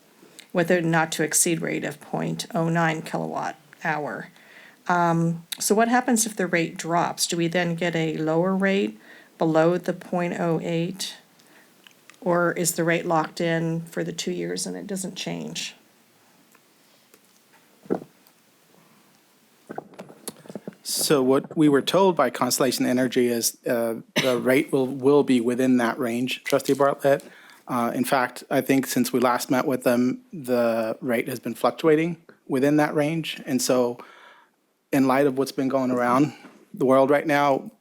with a not to exceed rate of 0.09 kilowatt hour. So what happens if the rate drops? Do we then get a lower rate below the 0.08? Or is the rate locked in for the 2 years and it doesn't change? So what we were told by Constellation Energy is the rate will be within that range, trustee Bartlett. In fact, I think since we last met with them, the rate has been fluctuating within that range. And so in light of what's been going around the world right now,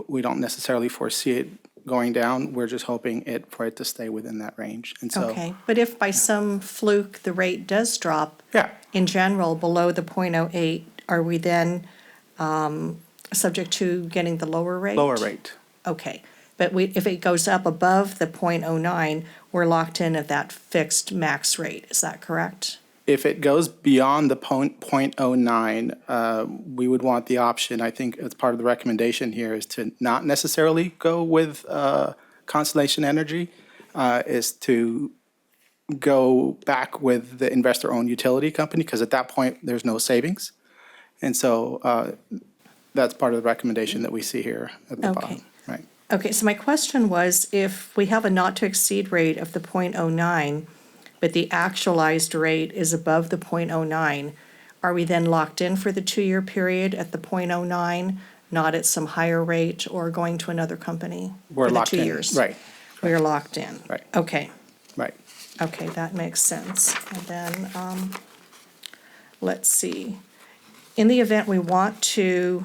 we don't necessarily foresee it going down. We're just hoping for it to stay within that range. And so, Okay, but if by some fluke the rate does drop yeah, in general below the 0.08, are we then subject to getting the lower rate? lower rate. Okay, but if it goes up above the 0.09, we're locked in at that fixed max rate, is that correct? If it goes beyond the 0.09, we would want the option, I think as part of the recommendation here, is to not necessarily go with Constellation Energy, is to go back with the investor-owned utility company, because at that point, there's no savings. And so that's part of the recommendation that we see here at the bottom. Right. Okay, so my question was, if we have a not-to-exceed rate of the 0.09, but the actualized rate is above the 0.09, are we then locked in for the 2-year period at the 0.09, not at some higher rate or going to another company We're for the locked 2 in, years? right. We're locked in? Right. Okay. Right. Okay, that makes sense. And then, let's see. In the event we want to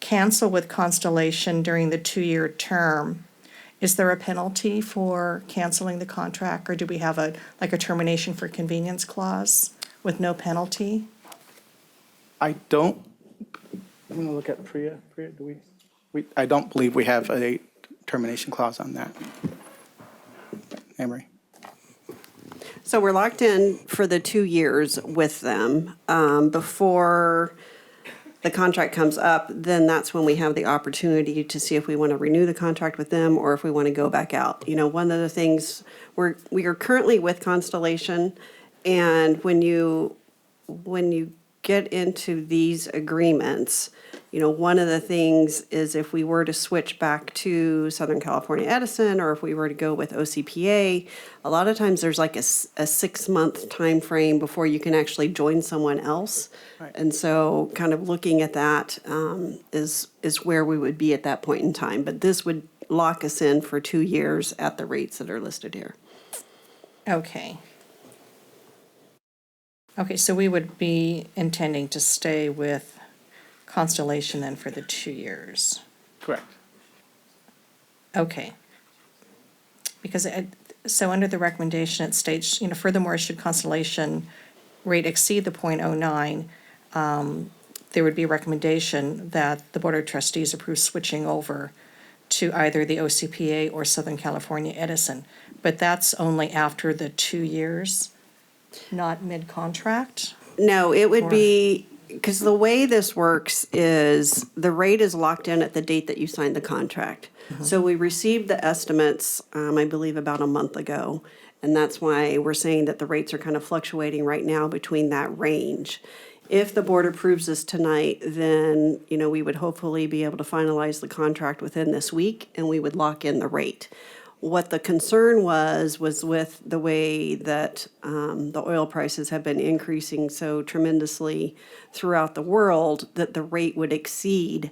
cancel with Constellation during the 2-year term, Is there a penalty for canceling the contract, or do we have a termination for convenience clause with no penalty? I don't, I'm going to look at Priya. Priya, do I don't believe we have a termination clause on that. Emery? So we're locked in for the 2 years with them. Before the contract comes up, then that's when we have the opportunity to see if we want to renew the contract with them or if we want to go back out. You know, one of the things, we are currently with Constellation, and when you get into these agreements, you know, one of the things is if we were to switch back to Southern California Edison, or if we were to go with OCPA, a lot of times there's like a 6-month time frame before you can actually join someone else. Right. And so kind of looking at that is where we would be at that point in time. But this would lock us in for 2 years at the rates that are listed here. Okay. Okay, so we would be intending to stay with Constellation then for the 2 years. Correct. Okay. Because so under the recommendation, it states, you know, furthermore, should Constellation rate exceed the .09, there would be a recommendation that the Board of Trustees approve switching over to either the OCPA or Southern California Edison. But that's only after the 2 years, not mid-contract? No, it would Or- be, because the way this works is the rate is locked in at the date that you signed the contract. So we received the estimates, I believe about a month ago. And that's why we're saying that the rates are kind of fluctuating right now between that range. If the board approves this tonight, then, you know, we would hopefully be able to finalize the contract within this week and we would lock in the rate. What the concern was with the way that the oil prices have been increasing so tremendously throughout the world, that the rate would exceed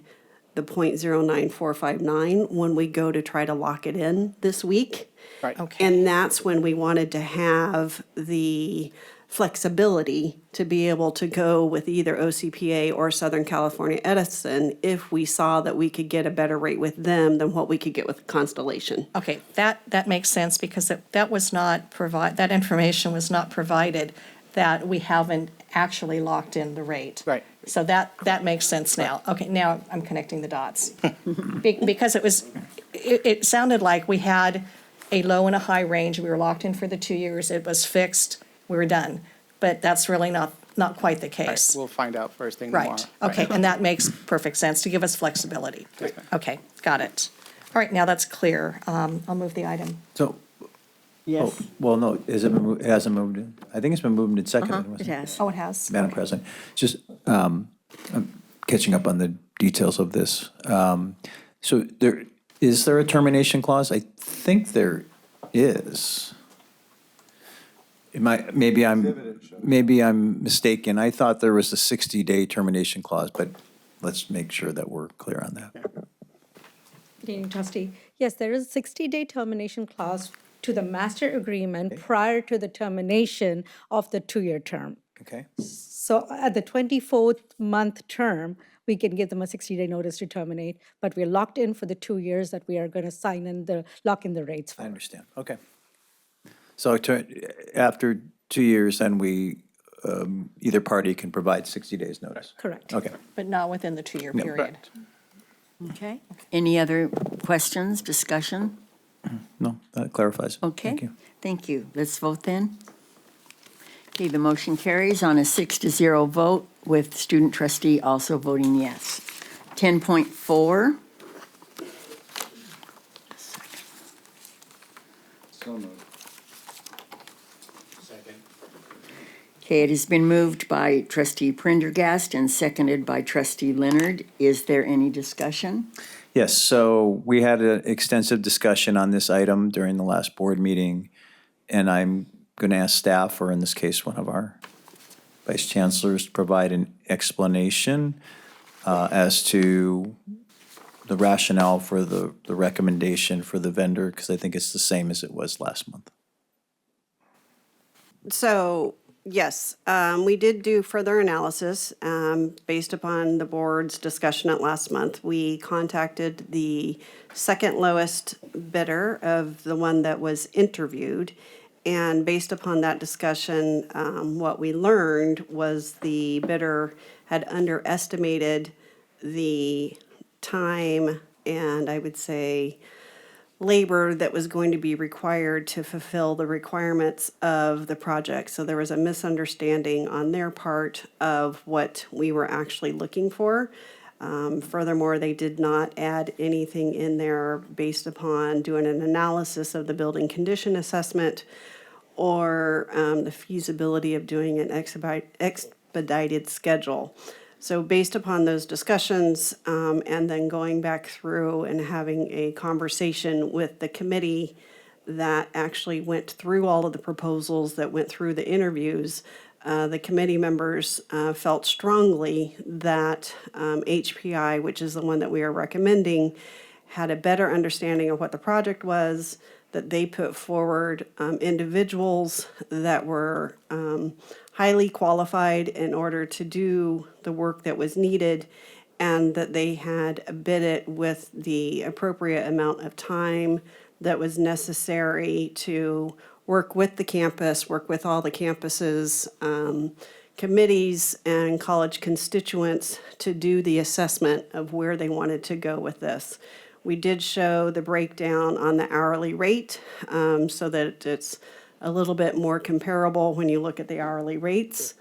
the .09459 when we go to try to lock it in this week. Right. Okay. And that's when we wanted to have the flexibility to be able to go with either OCPA or Southern California Edison if we saw that we could get a better rate with them than what we could get with Constellation. Okay, that makes sense, because that was not that information was not provided, that we haven't actually locked in the rate. Right. So that makes sense now. Okay, now I'm connecting the dots. Because it sounded like we had a low and a high range, we were locked in for the 2 years, it was fixed, we were done. But that's really not quite the Right. case. We'll find out first thing tomorrow. Right, okay, and that makes perfect sense, to give us flexibility. Yes, ma'am. Okay, got it. All right, now that's clear. I'll move the item. So, Yes, well, no, it hasn't moved in. I think it's been moved and seconded, it wasn't it? has. Oh, it has? Madam President, just I'm catching up on the details of this. So is there a termination clause? I think there is. Maybe I'm mistaken. I thought there was a 60-day termination clause, but let's make sure that we're clear on that. Good evening, trustee. Yes, there is a 60-day termination clause to the master agreement prior to the termination of the 2-year term. Okay. So at the 24th month term, we can give them a 60-day notice to terminate, but we're locked in for the 2 years that we are going to sign in lock in the rates for. I understand. Okay. So after 2 years, then either party can provide 60 days notice? Correct. Okay. But not within the 2-year period. Okay. Any other questions, discussion? No, that clarifies. Okay. Thank you. Thank you. Let's vote then. Okay, the motion carries on a 6-0 vote, with student trustee also voting yes. 10.4. So moved. Okay, it has been moved by trustee Prendergast and seconded by trustee Leonard. Is there any discussion? Yes, so we had an extensive discussion on this item during the last board meeting, and I'm going to ask staff, or in this case, one of our vice chancellors, to provide an explanation as to the rationale for the recommendation for the vendor, because I think it's the same as it was last month. So Yes, we did do further analysis based upon the board's discussion at last month. We contacted the second lowest bidder of the one that was interviewed. And based upon that discussion, what we learned was the bidder had underestimated the time and I would say labor that was going to be required to fulfill the requirements of the project. So there was a misunderstanding on their part of what we were actually looking for. Furthermore, they did not add anything in there based upon doing an analysis of the building condition assessment or the feasibility of doing an expedited schedule. So based upon those discussions, and then going back through and having a conversation with the committee that actually went through all of the proposals that went through the interviews, the committee members felt strongly that HPI, which is the one that we are recommending, had a better understanding of what the project was, that they put forward individuals that were highly qualified in order to do the work that was needed, and that they had bid it with the appropriate amount of time that was necessary to work with the campus, work with all the campuses, committees, and college constituents to do the assessment of where they wanted to go with this. We did show the breakdown on the hourly rate so that it's a little bit more comparable when you look at the hourly rates.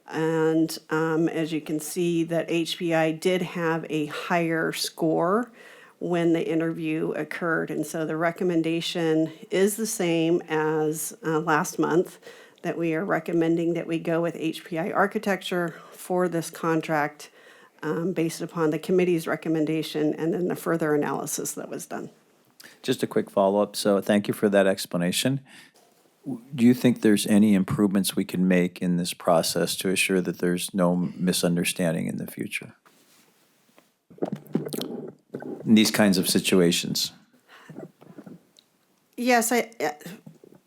And as you can see, that HPI did have a higher score when the interview occurred. And so the recommendation is the same as last month, that we are recommending that we go with HPI Architecture for this contract based upon the committee's recommendation and then the further analysis that was done. Just a quick follow-up. So thank you for that explanation. Do you think there's any improvements we can make in this process to assure that there's no misunderstanding in the future? In these kinds of situations? Yes, I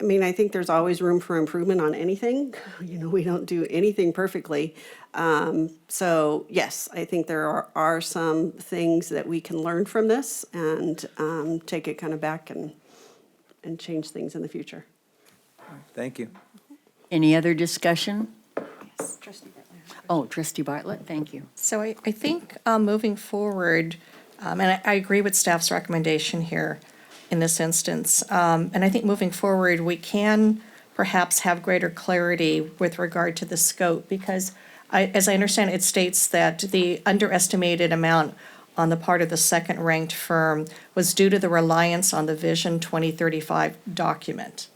mean, I think there's always room for improvement on anything. You know, we don't do anything perfectly. So yes, I think there are some things that we can learn from this and take it kind of back and change things in the future. Thank you. Any other discussion? Yes, Trustee Bartlett. Oh, Trustee Bartlett, thank you. So I think moving forward, and I agree with staff's recommendation here in this instance, and I think moving forward, we can perhaps have greater clarity with regard to the scope, because as I understand, it states that the underestimated amount on the part of the second-ranked firm was due to the reliance on the Vision 2035 document.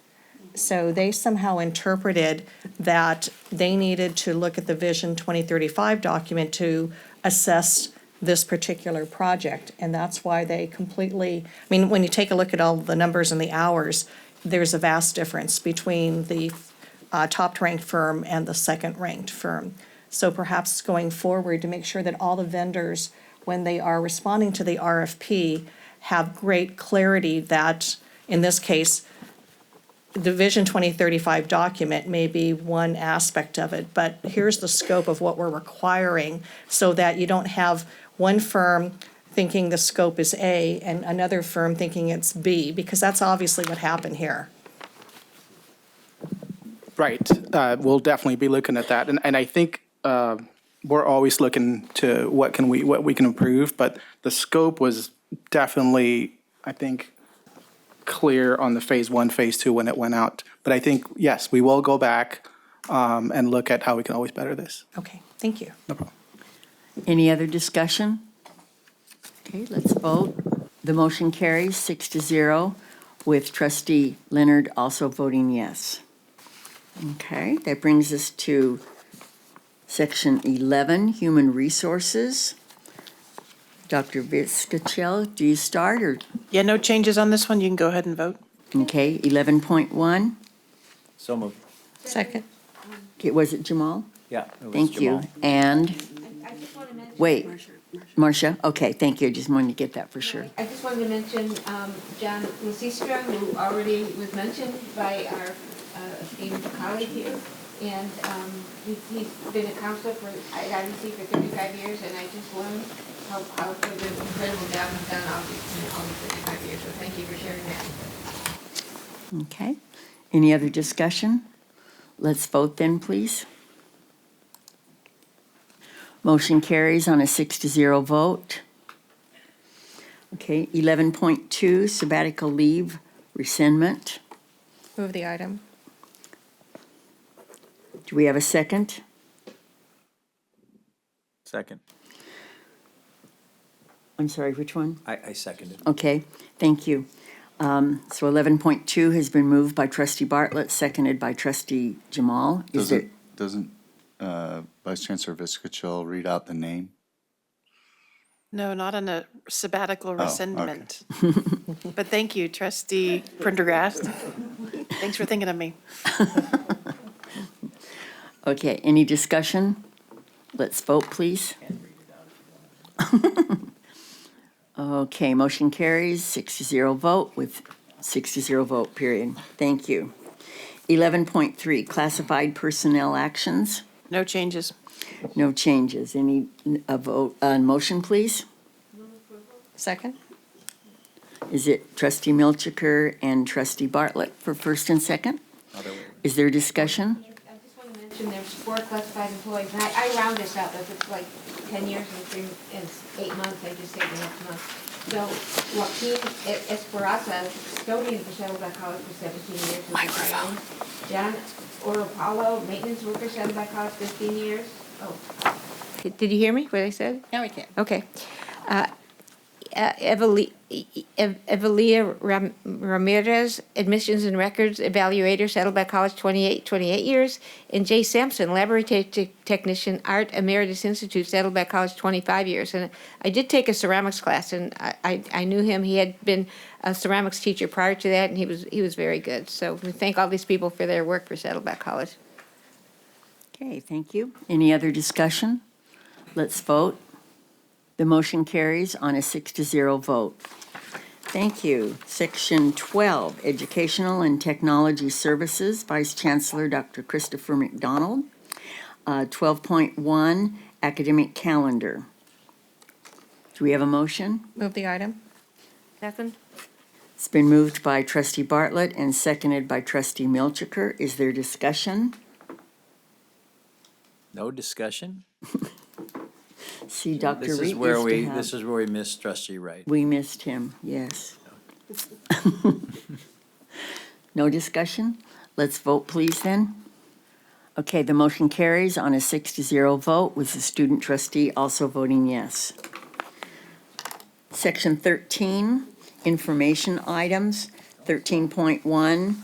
So they somehow interpreted that they needed to look at the Vision 2035 document to assess this particular project. And that's why they completely, I mean, when you take a look at all the numbers and the hours, there's a vast difference between the top-ranked firm and the second-ranked firm. So perhaps going forward to make sure that all the vendors, when they are responding to the RFP, have great clarity that, in this case, the Vision 2035 document may be one aspect of it, but here's the scope of what we're requiring so that you don't have one firm thinking the scope is A and another firm thinking it's B, because that's obviously what happened here. Right. We'll definitely be looking at that. And I think we're always looking to what we can improve, but the scope was definitely, I think, clear on the phase 1, phase 2 when it went out. But I think, yes, we will go back and look at how we can always better this. Okay, thank you. No problem. Any other discussion? Okay, let's vote. The motion carries 6-0 with Trustee Leonard also voting yes. Okay, that brings us to Section 11, Human Resources. Dr. Vizcachel, do you start or? Yeah, no changes on this one. You can go ahead and vote. Okay, 11.1. So moved. Second. Okay, was it Jamal? Yeah. it was Thank you. Jamal. And, I just want to mention. wait, Marcia? Okay, thank you. I just wanted to get that for sure. I just wanted to mention John Lusistra, who already was mentioned by our esteemed colleague here. And he's been a counselor at IVC for 35 years, and I just learned how the incredible job he's done all these 35 years. So thank you for sharing that. Okay. Any other discussion? Let's vote then, please. Motion carries on a 6-0 vote. Okay, 11.2, sabbatical leave rescindment. Move the item. Do we have a second? Second. I'm sorry, which one? I seconded. Okay, thank you. So 11.2 has been moved by trustee Bartlett, seconded by trustee Jamal. Is there? Doesn't Vice Chancellor Viscachill read out the name? No, not on a sabbatical okay. rescindment. But thank you, trustee Prendergast. Thanks for thinking of me. Okay, any discussion? Let's vote, please. Okay, motion carries, 6-0 vote with 6-0 vote, period. Thank you. 11.3, classified personnel actions. No changes. No changes. Any motion, please? Second? Is it trustee Milchiker and trustee Bartlett for first and second? Is there discussion? I just want to mention there's 4 classified employees, and I round this up, if it's like 10 years and 8 months, I just say the next month. So Joaquin Esperanza, custodian for Saddleback College for 17 years. Microphone. John Oropalo, maintenance worker, Saddleback College, 15 years. Oh. Did you hear me, what I said? Now we can. Okay. Evelia Ramirez, admissions and records evaluator, Saddleback College, 28 years. And Jay Sampson, laboratory technician, Art Emeritus Institute, Saddleback College, 25 years. And I did take a ceramics class, and I knew him. He had been a ceramics teacher prior to that, and he was very good. So we thank all these people for their work for Saddleback College. Okay, thank you. Any other discussion? Let's vote. The motion carries on a 6-0 vote. Thank you. Section 12, Educational and Technology Services, Vice Chancellor Dr. Christopher McDonald. 12.1, Academic Calendar. Do we have a motion? Move the item. Second? It's been moved by trustee Bartlett and seconded by trustee Milchiker. Is there discussion? No discussion? See, Dr. This Reed is where used to have. this is where we missed trustee Wright. We missed him, yes. No discussion? Let's vote, please, then. Okay, the motion carries on a 6-0 vote with the student trustee also voting yes. Section 13, information items. 13.1,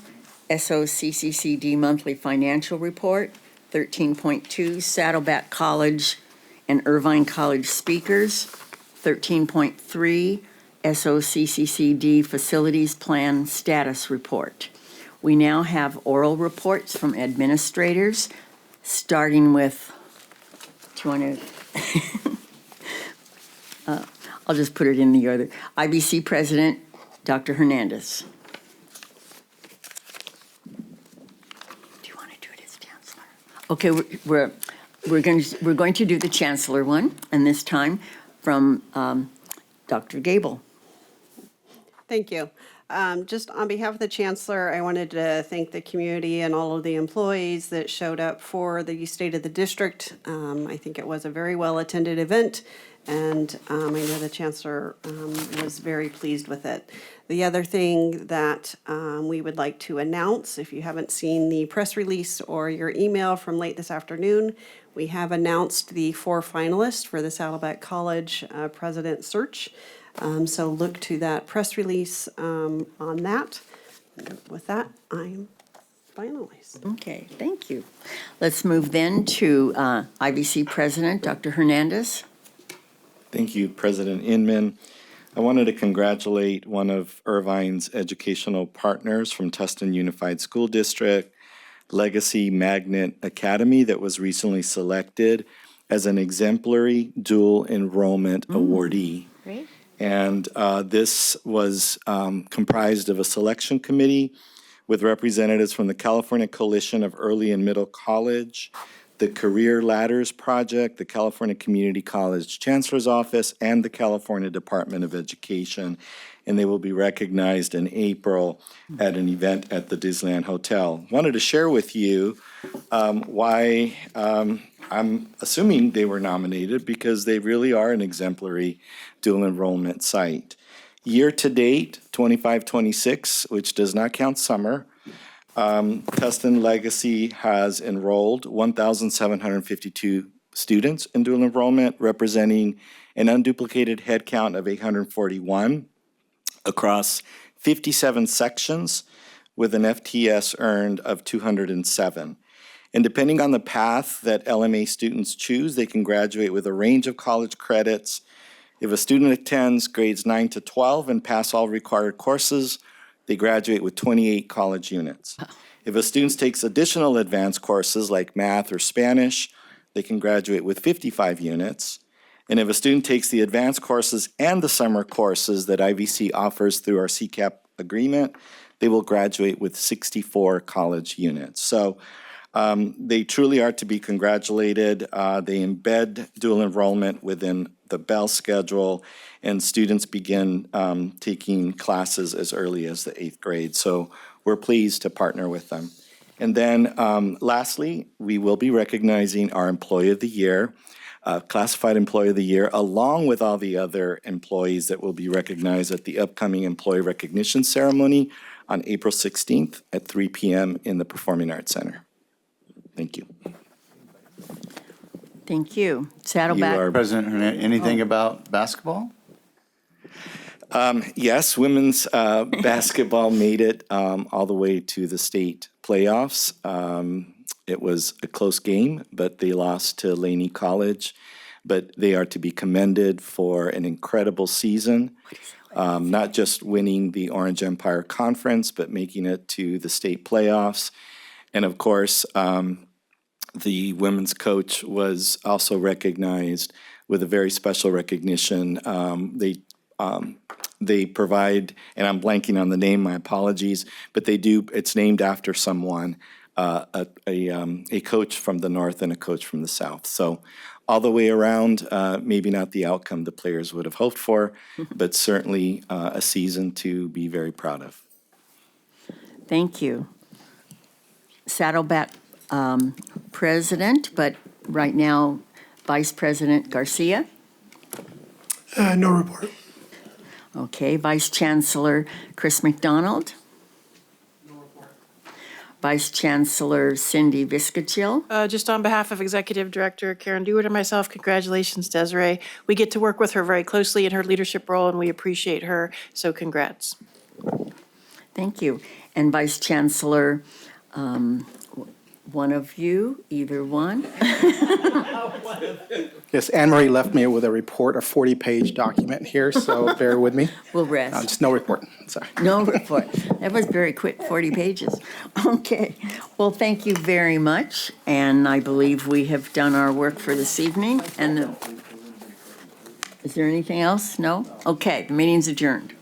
SOCCCD monthly financial report. 13.2, Saddleback College and Irvine College speakers. 13.3, SOCCCD facilities plan status report. We now have oral reports from administrators, starting with, do you want to? I'll just put it in the order. IBC President, Dr. Hernandez. Do you want to do it as Chancellor? Okay, we're going to do the Chancellor one, and this time from Dr. Gable. Thank you. Just on behalf of the Chancellor, I wanted to thank the community and all of the employees that showed up for the State of the District. I think it was a very well-attended event, and I know the Chancellor was very pleased with it. The other thing that we would like to announce, if you haven't seen the press release or your email from late this afternoon, we have announced the 4 finalists for the Saddleback College President Search. So look to that press release on that. With that, I'm finalized. Okay, thank you. Let's move then to IBC President, Dr. Hernandez. Thank you, President Inman. I wanted to congratulate one of Irvine's educational partners from Tustin Unified School District, Legacy Magnet Academy, that was recently selected as an exemplary dual enrollment awardee. Great. And this was comprised of a selection committee with representatives from the California Coalition of Early and Middle College, the Career Ladders Project, the California Community College Chancellor's Office, and the California Department of Education. And they will be recognized in April at an event at the Disneyland Hotel. Wanted to share with you why I'm assuming they were nominated, because they really are an exemplary dual enrollment site. Year to date, 25-26, which does not count summer, Tustin Legacy has enrolled 1,752 students in dual enrollment, representing an unduplicated head count of 841 across 57 sections with an FTS earned of 207. And depending on the path that LMA students choose, they can graduate with a range of college credits. If a student attends grades 9 to 12 and pass all required courses, they graduate with 28 college units. If a student takes additional advanced courses like math or Spanish, they can graduate with 55 units. And if a student takes the advanced courses and the summer courses that IVC offers through our CCAP agreement, they will graduate with 64 college units. So they truly are to be congratulated. They embed dual enrollment within the Bell schedule, and students begin taking classes as early as the 8th grade. So we're pleased to partner with them. And then lastly, we will be recognizing our Employee of the Year, Classified Employee of the Year, along with all the other employees that will be recognized at the upcoming Employee Recognition Ceremony on April 16th at 3 p.m. in the Performing Arts Center. Thank you. Thank you. Saddleback. President Hernandez, anything about basketball? Yes, women's basketball made it all the way to the state playoffs. It was a close game, but they lost to Laney College. But they are to be commended for an incredible season, not just winning the Orange Empire Conference, but making it to the state playoffs. And of course, the women's coach was also recognized with a very special recognition. They provide, and I'm blanking on the name, my apologies, but they do, it's named after someone, a coach from the North and a coach from the South. So all the way around, maybe not the outcome the players would have hoped for, but certainly a season to be very proud of. Thank you. Saddleback President, but right now Vice President Garcia. No report. Okay, Vice Chancellor Chris McDonald. No report. Vice Chancellor Cindy Viscachill. Just on behalf of Executive Director Karen Dewart and myself, congratulations, Desiree. We get to work with her very closely in her leadership role, and we appreciate her, so congrats. Thank you. And Vice Chancellor, one of you, either one. Yes, Anne Marie left me with a report, a 40-page document here, so bear with me. We'll rest. Just no report, sorry. No report. That was very quick, 40 pages. Okay. Well, thank you very much. And I believe we have done our work for this evening. And is there anything else? No? Okay, the meeting's adjourned.